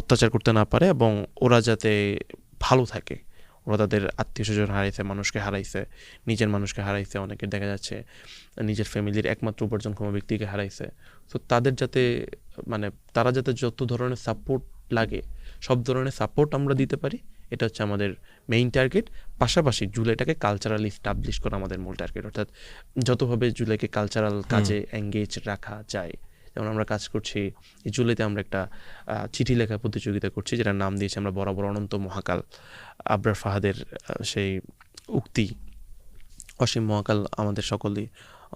Speaker 1: অত্যাচার করতে না পারে এবং ওরা যাতে ভালো থাকে। ওরা তাদের আত্মীয় স্বজন হারাইছে, মানুষকে হারাইছে, নিজের মানুষকে হারাইছে, অনেকের দেখা যাচ্ছে নিজের ফ্যামিলির একমাত্র উপার্জনক্ষম ব্যক্তিকে হারাইছে। তো তাদের যাতে মানে তারা যাতে যত ধরনের সাপোর্ট লাগে সব ধরনের সাপোর্ট আমরা দিতে পারি, এটা হচ্ছে আমাদের মেইন টার্গেট। পাশাপাশি জুলাইটাকে কালচারালি স্টাবলিশ করা আমাদের মূল টার্গেট, অর্থাৎ যতভাবে জুলাইকে কালচারাল কাজে এঙ্গেজ রাখা যায়। যেমন আমরা কাজ করছি এই জুলাইতে, আমরা একটা চিঠি লেখা প্রতিযোগিতা করছি যেটার নাম দিয়েছি আমরা বরাবর অনন্ত মহাকাল। আবরার ফাহাদের সেই উক্তি, অসীম মহাকাল আমাদের সকলেই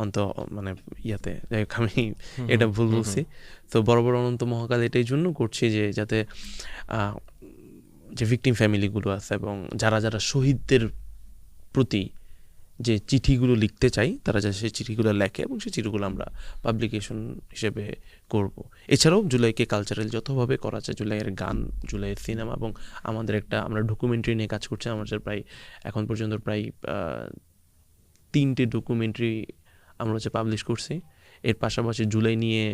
Speaker 1: অন্ত মানে ইয়াতে, যাই হোক আমি এটা ভুল বলছি। তো বরাবর অনন্ত মহাকাল এটাই জন্য করছি যে যাতে যে ভিকটিম ফ্যামিলিগুলো আছে এবং যারা যারা শহীদদের প্রতি যে চিঠিগুলো লিখতে চাই তারা যাতে সেই চিঠিগুলো লেখে এবং সেই চিঠিগুলো আমরা পাবলিকেশন হিসেবে করব। এছাড়াও জুলাইকে কালচারাল যতভাবে করা যায়, জুলাইয়ের গান, জুলাইয়ের সিনেমা এবং আমাদের একটা আমরা ডকুমেন্টারি নিয়ে কাজ করছি। আমাদের প্রায় এখন পর্যন্ত প্রায় 3টে ডকুমেন্টারি আমরা হচ্ছে পাবলিশ করছি। এর পাশাপাশি জুলাই নিয়ে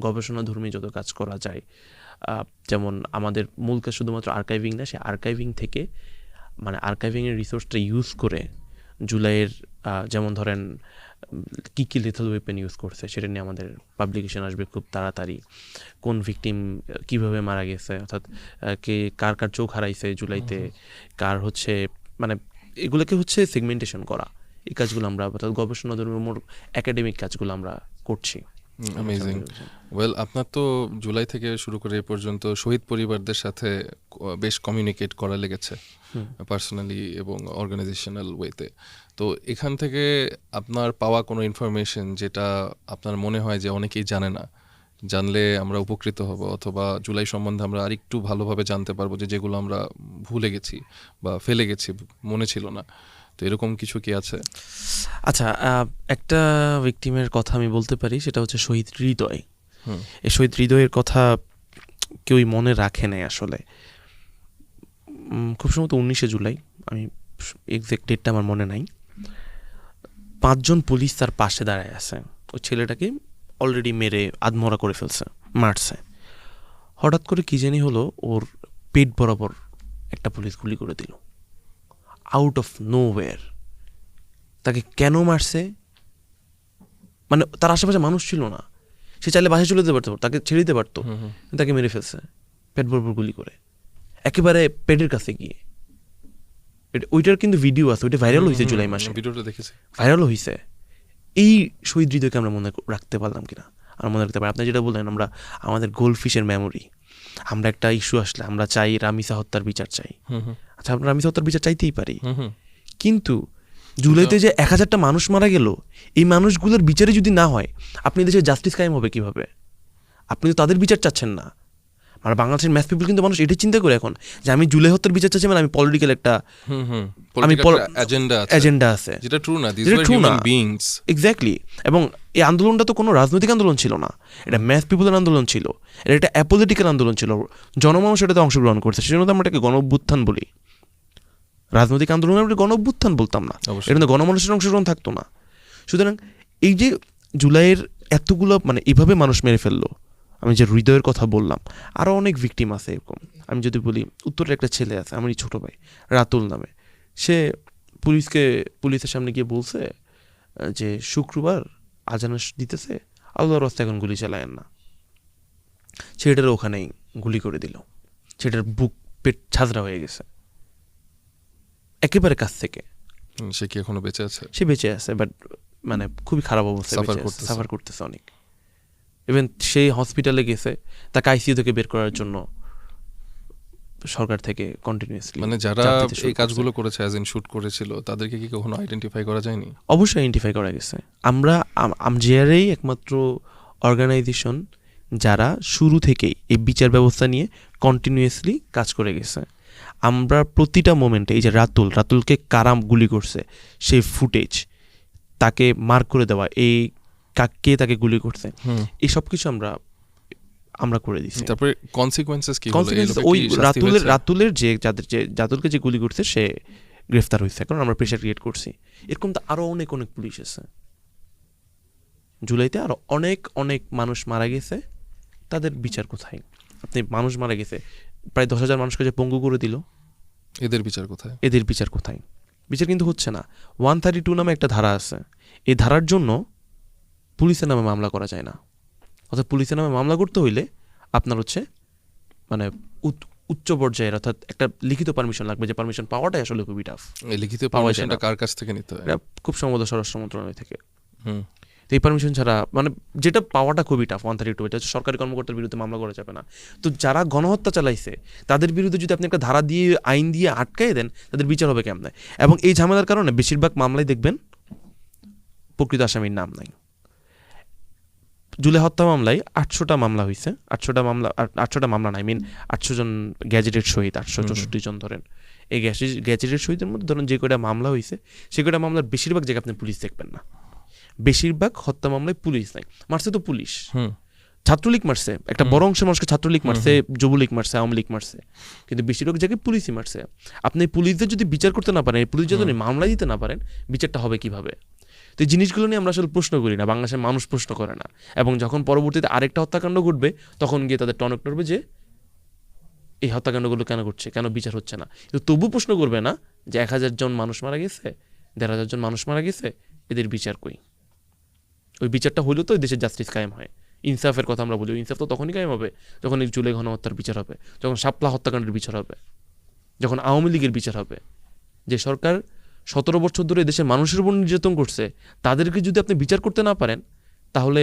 Speaker 1: গবেষণাধর্মী যত কাজ করা যায়, যেমন আমাদের মূল কাজ শুধুমাত্র আর্কাইভিং না, সে আর্কাইভিং থেকে মানে আর্কাইভিংয়ের রিসোর্সটা ইউজ করে জুলাইয়ের যেমন ধরেন কী কী লিথল ওয়েপেন ইউজ করছে সেটা নিয়ে আমাদের পাবলিকেশন আসবে খুব তাড়াতাড়ি। কোন ভিকটিম কিভাবে মারা গেছে, অর্থাৎ কার কার চোখ হারাইছে জুলাইতে, কার হচ্ছে মানে এগুলোকে হচ্ছে সেগমেন্টেশন করা। এই কাজগুলো আমরা অর্থাৎ গবেষণাধর্মী মোর একাডেমিক কাজগুলো আমরা করছি।
Speaker 2: অ্যামেজিং। ওয়েল, আপনার তো জুলাই থেকে শুরু করে এ পর্যন্ত শহীদ পরিবারদের সাথে বেশ কমিউনিকেট করা লেগেছে পার্সোনালি এবং অর্গানাইজেশনাল ওয়েতে। তো এখান থেকে আপনার পাওয়া কোনো ইনফরমেশন যেটা আপনার মনে হয় যে অনেকেই জানে না, জানলে আমরা উপকৃত হব, অথবা জুলাই সম্বন্ধে আমরা আরেকটু ভালোভাবে জানতে পারবো যেগুলো আমরা ভুলে গেছি বা ফেলে গেছি, মনে ছিল না, তো এরকম কিছু কি আছে?
Speaker 1: আচ্ছা, একটা ভিকটিমের কথা আমি বলতে পারি, সেটা হচ্ছে শহীদ হৃদয়। এই শহীদ হৃদয়ের কথা কেউই মনে রাখে নাই আসলে। খুব সম্ভবত 19শে জুলাই, আমি এক্সাক্ট ডেটটা আমার মনে নাই, 5 জন পুলিশ তার পাশে দাঁড়ায় আছে। ওই ছেলেটাকে অলরেডি মেরে আধমরা করে ফেলছে, মারছে। হঠাৎ করে কি জানি হলো, ওর পেট বরাবর একটা পুলিশ গুলি করে দিল আউট অফ নোওয়্যার। তাকে কেন মারছে, মানে তার আশেপাশে মানুষ ছিল না, সে চাইলে বাসায় চলে যেতে পারতো, তাকে ছেড়ে দিতে পারতো, তাকে মেরে ফেলছে পেট বরাবর গুলি করে, একেবারে পেটের কাছে গিয়ে। ওইটার কিন্তু ভিডিও আছে, ওইটা ভাইরাল হয়েছে জুলাই মাসে,
Speaker 2: ভিডিওটা দেখেছি,
Speaker 1: ভাইরাল হয়েছে। এই শহীদ হৃদয়কে আমরা মনে রাখতে পারলাম কিনা, আর মনে রাখতে পারি। আপনি যেটা বললেন, আমরা আমাদের গোল্ডফিশের মেমোরি, আমরা একটা ইস্যু আসলে আমরা চাই রামিসা হত্যার বিচার চাই। আচ্ছা, আমরা রামিসা হত্যার বিচার চাইতেই পারি, কিন্তু জুলাইতে যে 1000টা মানুষ মারা গেল, এই মানুষগুলোর বিচারে যদি না হয়, আপনি দেশে জাস্টিস কায়েম হবে কিভাবে? আপনি তো তাদের বিচার চাচ্ছেন না। মানে বাংলাদেশের ম্যাথ পিপল কিন্তু মানুষ এটাই চিন্তা করে এখন যে আমি জুলাই হত্যার বিচার চাচ্ছি, মানে আমি পলিটিক্যাল একটা এজেন্ডা আছে,
Speaker 2: যেটা ট্রু না, these are human beings.
Speaker 1: Exactly. এবং এই আন্দোলনটা তো কোনো রাজনৈতিক আন্দোলন ছিল না, এটা ম্যাথ পিপলের আন্দোলন ছিল, এটা একটা অ্যাপলিটিক্যাল আন্দোলন ছিল। জনমানুষ এটাতে অংশগ্রহণ করছে, সেজন্য তো আমরা এটাকে গণ অভ্যুত্থান বলি। রাজনৈতিক আন্দোলন আমরা গণ অভ্যুত্থান বলতাম না, এটা তো গণমানুষের অংশগ্রহণ থাকতো না। সুতরাং এই যে জুলাইয়ের এতগুলো মানে এভাবে মানুষ মেরে ফেললো, আমি যে হৃদয়ের কথা বললাম, আরও অনেক ভিকটিম আছে এরকম। আমি যদি বলি উত্তরের একটা ছেলে আছে আমারই ছোটো ভাই রাতুল নামে, সে পুলিশের সামনে গিয়ে বলছে যে শুক্রবার আজান দিতেছে, আল্লাহর রাস্তায় এখন গুলি চালায়েন না। ছেলেটার ওখানেই গুলি করে দিল, ছেলেটার বুক পেট ছাজরা হয়ে গেছে একেবারে কাছ থেকে।
Speaker 2: সে কি এখনো বেঁচে আছে?
Speaker 1: সে বেঁচে আছে, বাট মানে খুবই খারাপ অবস্থায় সাফার করতেছে অনেক। ইভেন সেই হসপিটালে গেছে, তাকে আইসিইউ থেকে বের করার জন্য সরকার থেকে কন্টিনিউয়াসলি।
Speaker 2: মানে যারা এই কাজগুলো করেছে অ্যাজ ইন শুট করেছিল, তাদেরকে কি কখনো আইডেন্টিফাই করা যায়নি?
Speaker 1: অবশ্যই আইডেন্টিফাই করা গেছে। আমরা আমজিআরই একমাত্র অর্গানাইজেশন যারা শুরু থেকেই এই বিচার ব্যবস্থা নিয়ে কন্টিনিউয়াসলি কাজ করে গেছে। আমরা প্রতিটা মোমেন্টে, এই যে রাতুলকে কারা গুলি করছে সেই ফুটেজ, তাকে মার্ক করে দেওয়া, এই কে তাকে গুলি করছে, এই সব কিছু আমরা করে দিচ্ছি।
Speaker 2: তারপরে কনসিকুয়েন্সেস কি হলো?
Speaker 1: ওই রাতুলের যে জাতুলকে যে গুলি করছে সে গ্রেফতার হয়েছে, কারণ আমরা প্রেশার ক্রিয়েট করছি। এরকম তো আরো অনেক পুলিশ আছে। জুলাইতে আরো অনেক মানুষ মারা গেছে, তাদের বিচার কোথায়? আপনি মানুষ মারা গেছে প্রায় 10,000 মানুষকে যে পঙ্গু করে দিল,
Speaker 2: এদের বিচার কোথায়?
Speaker 1: বিচার কিন্তু হচ্ছে না। 132 নামে একটা ধারা আছে, এই ধারার জন্য পুলিশের নামে মামলা করা যায় না। অর্থাৎ পুলিশের নামে মামলা করতে হইলে আপনার হচ্ছে মানে উচ্চ পর্যায়ের, অর্থাৎ একটা লিখিত পারমিশন লাগবে, যে পারমিশন পাওয়াটাই আসলে খুবই টাফ।
Speaker 2: এই লিখিত পারমিশনটা কার কাছ থেকে নিতে হয়?
Speaker 1: খুব সম্ভবত স্বরাষ্ট্র মন্ত্রণালয় থেকে। তো এই পারমিশন ছাড়া মানে যেটা পাওয়াটা খুবই টাফ। 132 এটা হচ্ছে সরকারি কর্মকর্তার বিরুদ্ধে মামলা করা যাবে না। তো যারা গণহত্যা চালাইছে তাদের বিরুদ্ধে যদি আপনি একটা ধারা দিয়ে, আইন দিয়ে আটকাই দেন, তাদের বিচার হবে কেমনে? এবং এই ঝামেলার কারণে বেশিরভাগ মামলায় দেখবেন প্রকৃত আসামির নাম নাই। জুলাই হত্যা মামলায় 800টা মামলা হয়েছে, 800টা মামলা নাই, 800 জন গ্যাজেটেড শহীদ, 864 জন ধরেন। এই গ্যাজেটেড শহীদের মধ্যে ধরেন যে কয়টা মামলা হয়েছে, সে কয়টা মামলার বেশিরভাগ জায়গায় আপনি পুলিশ দেখবেন না। বেশিরভাগ হত্যা মামলায় পুলিশ নাই। মারছে তো পুলিশ, ছাত্রলীগ মারছে, একটা বড় অংশের মানুষকে ছাত্রলীগ মারছে, যুবলীগ মারছে, আওয়ামী লীগ মারছে, কিন্তু বেশিরভাগ জায়গায় পুলিশই মারছে। আপনি পুলিশদের যদি বিচার করতে না পারেন, পুলিশ যদি মামলা দিতে না পারেন, বিচারটা হবে কিভাবে? তো এই জিনিসগুলো নিয়ে আমরা আসলে প্রশ্ন করি না, বাংলাদেশের মানুষ প্রশ্ন করে না। এবং যখন পরবর্তীতে আরেকটা হত্যাকাণ্ড ঘটবে, তখন গিয়ে তাদের টনক নড়বে যে এই হত্যাকাণ্ডগুলো কেন ঘটছে, কেন বিচার হচ্ছে না। কিন্তু তবু প্রশ্ন করবে না যে 1000 জন মানুষ মারা গেছে, 1500 জন মানুষ মারা গেছে, এদের বিচার কই? ওই বিচারটা হইলেও তো দেশের জাস্টিস কায়েম হয়। ইনসাফের কথা আমরা বলি, ইনসাফ তো তখনই কায়েম হবে যখন এই জুলাই গণহত্যার বিচার হবে, যখন শাপলা হত্যাকাণ্ডের বিচার হবে, যখন আওয়ামী লীগের বিচার হবে। যে সরকার 17 বছর ধরে দেশের মানুষের উপর নির্যাতন করছে, তাদেরকে যদি আপনি বিচার করতে না পারেন, তাহলে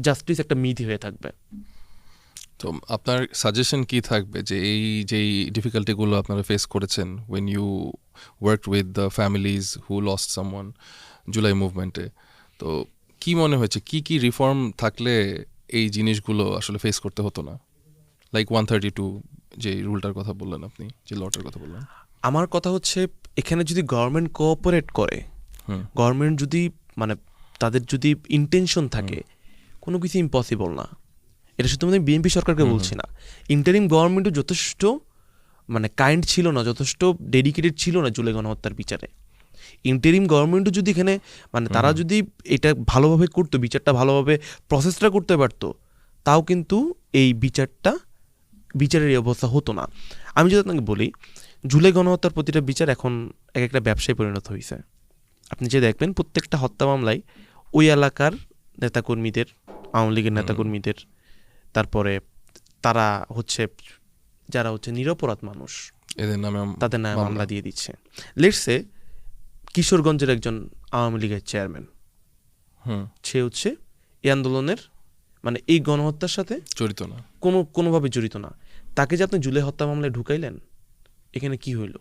Speaker 1: জাস্টিস একটা মিথি হয়ে থাকবে।
Speaker 2: তো আপনার সাজেশন কি থাকবে যে এই যেই ডিফিকাল্টিগুলো আপনারা ফেস করেছেন when you worked with the families who lost someone July মুভমেন্টে, তো কি মনে হয়েছে কি রিফর্ম থাকলে এই জিনিসগুলো আসলে ফেস করতে হতো না? লাইক 132 যে রুলটার কথা বললেন আপনি, যে লটার কথা বললেন।
Speaker 1: আমার কথা হচ্ছে, এখানে যদি গভর্নমেন্ট কোঅপারেট করে, গভর্নমেন্ট যদি মানে তাদের যদি ইন্টেনশন থাকে, কোনো কিছু ইম্পসিবল না। এটা শুধু আমি বিএনপি সরকারকে বলছি না, ইন্টারিম গভর্নমেন্টও যথেষ্ট মানে কাইন্ড ছিল না, যথেষ্ট ডেডিকেটেড ছিল না জুলাই গণহত্যার বিচারে। ইন্টারিম গভর্নমেন্টও যদি এখানে মানে তারা যদি এটা ভালোভাবে করতো, বিচারটা ভালোভাবে প্রসেসটা করতে পারতো, তাও কিন্তু এই বিচারের এই অবস্থা হতো না। আমি যদি আপনাকে বলি, জুলাই গণহত্যার প্রতিটা বিচার এখন এক একটা ব্যবসায় পরিণত হয়েছে। আপনি যে দেখবেন প্রত্যেকটা হত্যা মামলায় ওই এলাকার নেতাকর্মীদের, আওয়ামী লীগের নেতাকর্মীদের, তারপরে তারা হচ্ছে যারা হচ্ছে নিরপরাধ মানুষ,
Speaker 2: এদের নামে
Speaker 1: তাদের নামে মামলা দিয়ে দিচ্ছে। লেটসে কিশোরগঞ্জের একজন আওয়ামী লীগের চেয়ারম্যান, সে হচ্ছে এই আন্দোলনের মানে এই গণহত্যার সাথে
Speaker 2: জড়িত না,
Speaker 1: কোনোভাবে জড়িত না। তাকে যে আপনি জুলাই হত্যা মামলায় ঢুকাইলেন, এখানে কি হইল?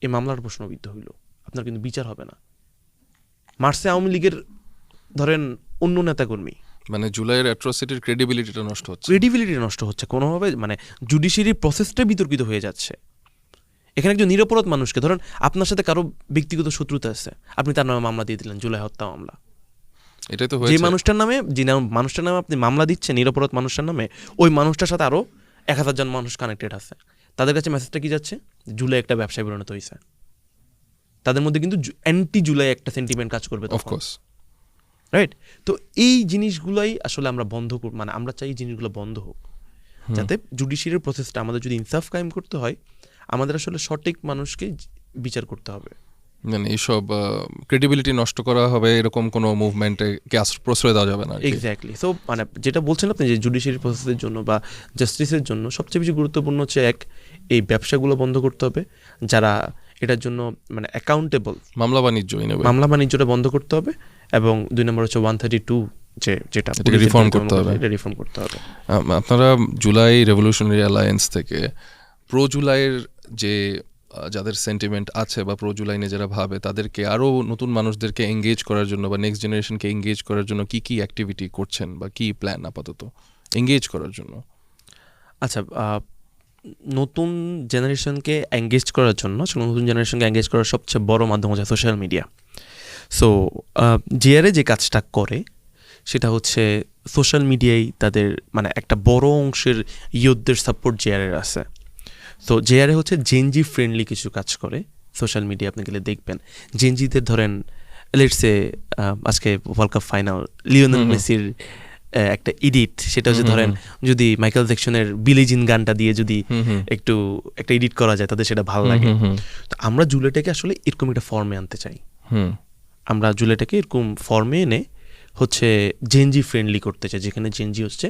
Speaker 1: এই মামলার প্রশ্নবিদ্ধ হইল, আপনার কিন্তু বিচার হবে না। মার্চে আওয়ামী লীগের ধরেন অন্য নেতাকর্মী,
Speaker 2: মানে জুলাইয়ের অ্যাট্রসিটির ক্রেডিবিলিটিটা নষ্ট হচ্ছে কোনোভাবে, মানে জুডিশিয়ারি প্রসেসটা বিতর্কিত হয়ে যাচ্ছে। এখানে একজন নিরপরাধ মানুষকে ধরেন আপনার সাথে কারো ব্যক্তিগত শত্রুতা আছে, আপনি তার নামে মামলা দিয়ে দিলেন জুলাই হত্যা মামলা। এটাই তো
Speaker 1: যে মানুষটার নামে আপনি মামলা দিচ্ছেন, নিরপরাধ মানুষটার নামে, ওই মানুষটার সাথে আরো 1000 জন মানুষ কানেক্টেড আছে। তাদের কাছে মেসেজটা কি যাচ্ছে? জুলাই একটা ব্যবসায় পরিণত হয়েছে। তাদের মধ্যে কিন্তু অ্যান্টি জুলাই একটা সেন্টিমেন্ট কাজ করবে।
Speaker 2: Of course
Speaker 1: right? তো এই জিনিসগুলোই আসলে আমরা বন্ধ মানে আমরা চাই এই জিনিসগুলো বন্ধ হোক, যাতে জুডিশিয়ারির প্রসেসটা আমাদের যদি ইনসাফ কায়েম করতে হয় আমাদের আসলে সঠিক মানুষকে বিচার করতে হবে।
Speaker 2: মানে এইসব ক্রেডিবিলিটি নষ্ট করা হবে এরকম কোনো মুভমেন্টে প্রশ্রয় দেওয়া যাবে না।
Speaker 1: এক্স্যাক্টলি। সো মানে যেটা বলছেন আপনি যে জুডিশিয়ারি প্রসেসের জন্য বা জাস্টিসের জন্য সবচেয়ে বেশি গুরুত্বপূর্ণ হচ্ছে এই ব্যবসাগুলো বন্ধ করতে হবে, যারা এটার জন্য মানে অ্যাকাউন্টেবল,
Speaker 2: মামলা
Speaker 1: বাণিজ্যটা বন্ধ করতে হবে, এবং 2 নম্বর হচ্ছে 132 যেটা
Speaker 2: রিফর্ম করতে হবে,
Speaker 1: এটা রিফর্ম করতে হবে।
Speaker 2: আপনারা জুলাই রেভলিউশনারি অ্যালায়েন্স থেকে প্রো জুলাইয়ের যে যাদের সেন্টিমেন্ট আছে বা প্রো জুলাই নিয়ে যারা ভাবে তাদেরকে আরও নতুন মানুষদেরকে এঙ্গেজ করার জন্য বা নেক্সট জেনারেশনকে এঙ্গেজ করার জন্য কি কি অ্যাক্টিভিটি করছেন বা কি প্ল্যান আপাতত এঙ্গেজ করার জন্য?
Speaker 1: আচ্ছা, নতুন জেনারেশনকে এঙ্গেজ করার জন্য নতুন জেনারেশনকে এঙ্গেজ করার সবচেয়ে বড় মাধ্যম হচ্ছে সোশ্যাল মিডিয়া। সো জিআরএ যে কাজটা করে সেটা হচ্ছে সোশ্যাল মিডিয়ায় তাদের মানে একটা বড় অংশের ইয়ুথদের সাপোর্ট জিআরএর আছে। তো জিআরএ হচ্ছে জেনজি ফ্রেন্ডলি কিছু কাজ করে সোশ্যাল মিডিয়া। আপনি গেলে দেখবেন জেনজিদের ধরেন লেটসে আজকে ওয়ার্ল্ড কাপ ফাইনাল লিওনেল মেসির একটা এডিট, সেটা হচ্ছে ধরেন যদি মাইকেল জ্যাকসনের বিলিজিন গানটা দিয়ে যদি একটু একটা এডিট করা যায় তাদের সেটা ভালো লাগে। তো আমরা জুলাইটাকে আসলে এরকম একটা ফর্মে আনতে চাই। আমরা জুলাইটাকে এরকম ফর্মে এনে হচ্ছে জেনজি ফ্রেন্ডলি করতে চাই, যেখানে জেনজি হচ্ছে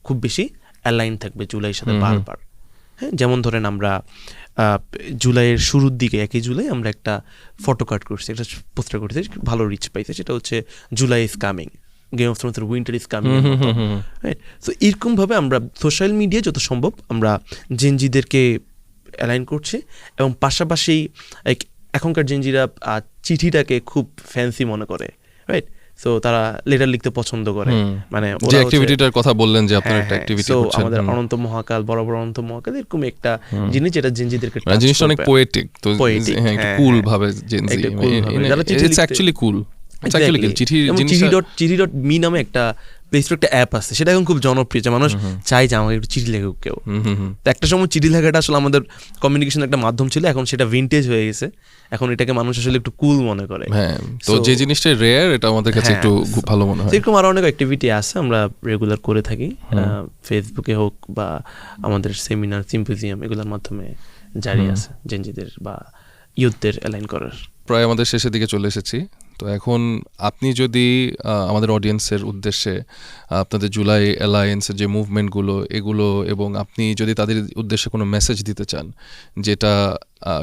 Speaker 1: খুব বেশি অ্যালাইন থাকবে জুলাইয়ের সাথে বারবার। হ্যাঁ, যেমন ধরেন আমরা জুলাইয়ের শুরুর দিকে 1 জুলাই আমরা একটা ফটো কার্ড করছি, একটা পোস্টার করছি, ভালো রিচ পাইছে, সেটা হচ্ছে July is coming, game of থ্রোনসের winter is coming. Right? So এরকমভাবে আমরা সোশ্যাল মিডিয়া যত সম্ভব আমরা জেনজিদেরকে অ্যালাইন করছি, এবং পাশাপাশি এখনকার জেনজিরা চিঠিটাকে খুব ফ্যান্সি মনে করে। রাইট? সো তারা লেটার লিখতে পছন্দ করে। মানে
Speaker 2: যে অ্যাক্টিভিটিটার কথা বললেন যে আপনারা একটা অ্যাক্টিভিটি করছেন,
Speaker 1: আমাদের অনন্ত মহাকাল, বড় বড় অনন্ত মহাকাল, এরকম একটা জিনিস যেটা জেনজিদেরকে
Speaker 2: জিনিসটা অনেক পোয়েটিক, তো হ্যাঁ একটু কুল ভাবে জেনজি, ইটস অ্যাকচুয়ালি কুল।
Speaker 1: চিঠি.মি নামে একটা একটা অ্যাপ আছে, সেটা এখন খুব জনপ্রিয়, যে মানুষ চাই যে আমাকে একটু চিঠি লেখুক কেউ। তো একটা সময় চিঠি লেখাটা আসলে আমাদের কমিউনিকেশনের একটা মাধ্যম ছিল, এখন সেটা ভিনটেজ হয়ে গেছে, এখন এটাকে মানুষ আসলে একটু কুল মনে করে।
Speaker 2: হ্যাঁ, তো যে জিনিসটা রেয়ার এটা আমাদের কাছে একটু ভালো মনে হয়।
Speaker 1: এরকম আরো অনেক অ্যাক্টিভিটি আছে আমরা রেগুলার করে থাকি, ফেসবুকে হোক বা আমাদের সেমিনার সিম্পোজিয়াম এগুলোর মাধ্যমে জারি আছে জেনজিদের বা ইয়ুথদের অ্যালাইন করার।
Speaker 2: প্রায় আমাদের শেষের দিকে চলে এসেছি, তো এখন আপনি যদি আমাদের অডিয়েন্সের উদ্দেশ্যে আপনাদের জুলাই অ্যালায়েন্সের যে মুভমেন্টগুলো এগুলো, এবং আপনি যদি তাদের উদ্দেশ্যে কোনো মেসেজ দিতে চান যেটা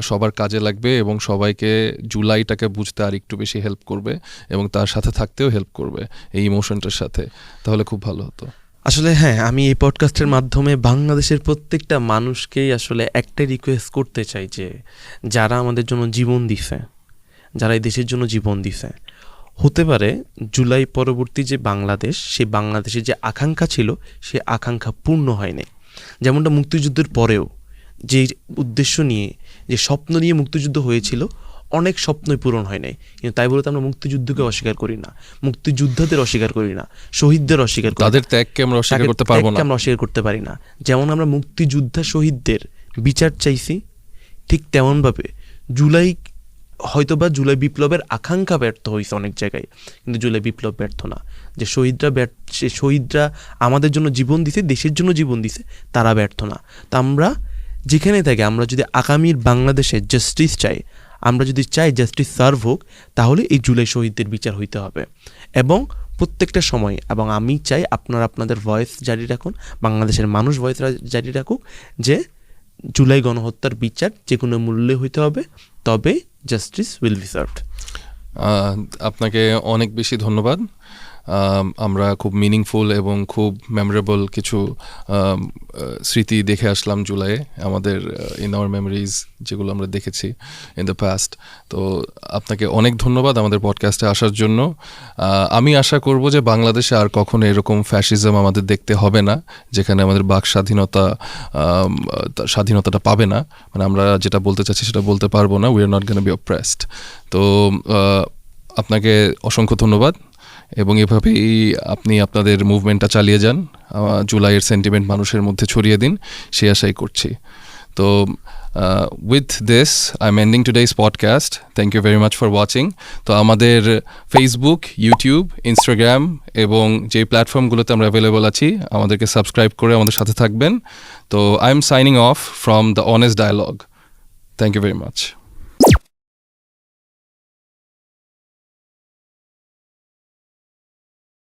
Speaker 2: সবার কাজে লাগবে এবং সবাইকে জুলাইটাকে বুঝতে আর একটু বেশি হেল্প করবে এবং তার সাথে থাকতেও হেল্প করবে এই ইমোশনটার সাথে, তাহলে খুব ভালো হতো।
Speaker 1: আসলে হ্যাঁ, আমি এই পডকাস্টের মাধ্যমে বাংলাদেশের প্রত্যেকটা মানুষকেই আসলে একটাই রিকোয়েস্ট করতে চাই যে যারা আমাদের জন্য জীবন দিছে, যারা এই দেশের জন্য জীবন দিছে, হতে পারে জুলাই পরবর্তী যে বাংলাদেশ, সেই বাংলাদেশের যে আকাঙ্ক্ষা ছিল সে আকাঙ্ক্ষা পূর্ণ হয়নি। যেমনটা মুক্তিযুদ্ধের পরেও যে উদ্দেশ্য নিয়ে, যে স্বপ্ন নিয়ে মুক্তিযুদ্ধ হয়েছিল, অনেক স্বপ্নই পূরণ হয় নাই, কিন্তু তাই বলে তো আমরা মুক্তিযুদ্ধকে অস্বীকার করি না, মুক্তিযোদ্ধাদের অস্বীকার করি না, শহীদদের অস্বীকার করি না,
Speaker 2: তাদের ত্যাগকে আমরা অস্বীকার করতে পারবো না,
Speaker 1: আমরা অস্বীকার করতে পারি না। যেমন আমরা মুক্তিযোদ্ধা শহীদদের বিচার চাইছি, ঠিক তেমনভাবে জুলাই বিপ্লবের আকাঙ্ক্ষা ব্যর্থ হয়েছে অনেক জায়গায়, কিন্তু জুলাই বিপ্লব ব্যর্থ না। যে শহীদরা আমাদের জন্য জীবন দিছে, দেশের জন্য জীবন দিছে, তারা ব্যর্থ না। তা আমরা যেখানে থাকি, আমরা যদি আগামীর বাংলাদেশে জাস্টিস চাই, আমরা যদি চাই জাস্টিস সার্ভ হোক, তাহলে এই জুলাই শহীদদের বিচার হইতে হবে। এবং প্রত্যেকটা সময়, এবং আমি চাই আপনারা আপনাদের ভয়েস জারি রাখুন, বাংলাদেশের মানুষ ভয়েস জারি রাখুক, যে জুলাই গণহত্যার বিচার যে কোনো মূল্যে হইতে হবে, তবে জাস্টিস উইল বি সার্ভড।
Speaker 2: আপনাকে অনেক বেশি ধন্যবাদ। আমরা খুব মিনিংফুল এবং খুব মেমোরেবল কিছু স্মৃতি দেখে আসলাম জুলাইয়ে, আমাদের ইন আওয়ার মেমোরিজ যেগুলো আমরা দেখেছি ইন দ্য পাস্ট। তো আপনাকে অনেক ধন্যবাদ আমাদের পডকাস্টে আসার জন্য। আমি আশা করব যে বাংলাদেশে আর কখনো এরকম ফ্যাসিজম আমাদের দেখতে হবে না, যেখানে আমাদের বাক স্বাধীনতাটা পাবে না, মানে আমরা যেটা বলতে চাচ্ছি সেটা বলতে পারবো না, we are not gonna be oppressed. তো আপনাকে অসংখ্য ধন্যবাদ, এবং এভাবেই আপনি আপনাদের মুভমেন্টটা চালিয়ে যান, জুলাইয়ের সেন্টিমেন্ট মানুষের মধ্যে ছড়িয়ে দিন, সেই আশাই করছি। তো with this I am ending today's podcast. Thank you very much for watching. তো আমাদের ফেসবুক, ইউটিউব, ইনস্টাগ্রাম এবং যে প্ল্যাটফর্মগুলোতে আমরা অ্যাভেলেবল আছি আমাদেরকে সাবস্ক্রাইব করে আমাদের সাথে থাকবেন। তো I am signing off from the Honest Dialogue. Thank you very much.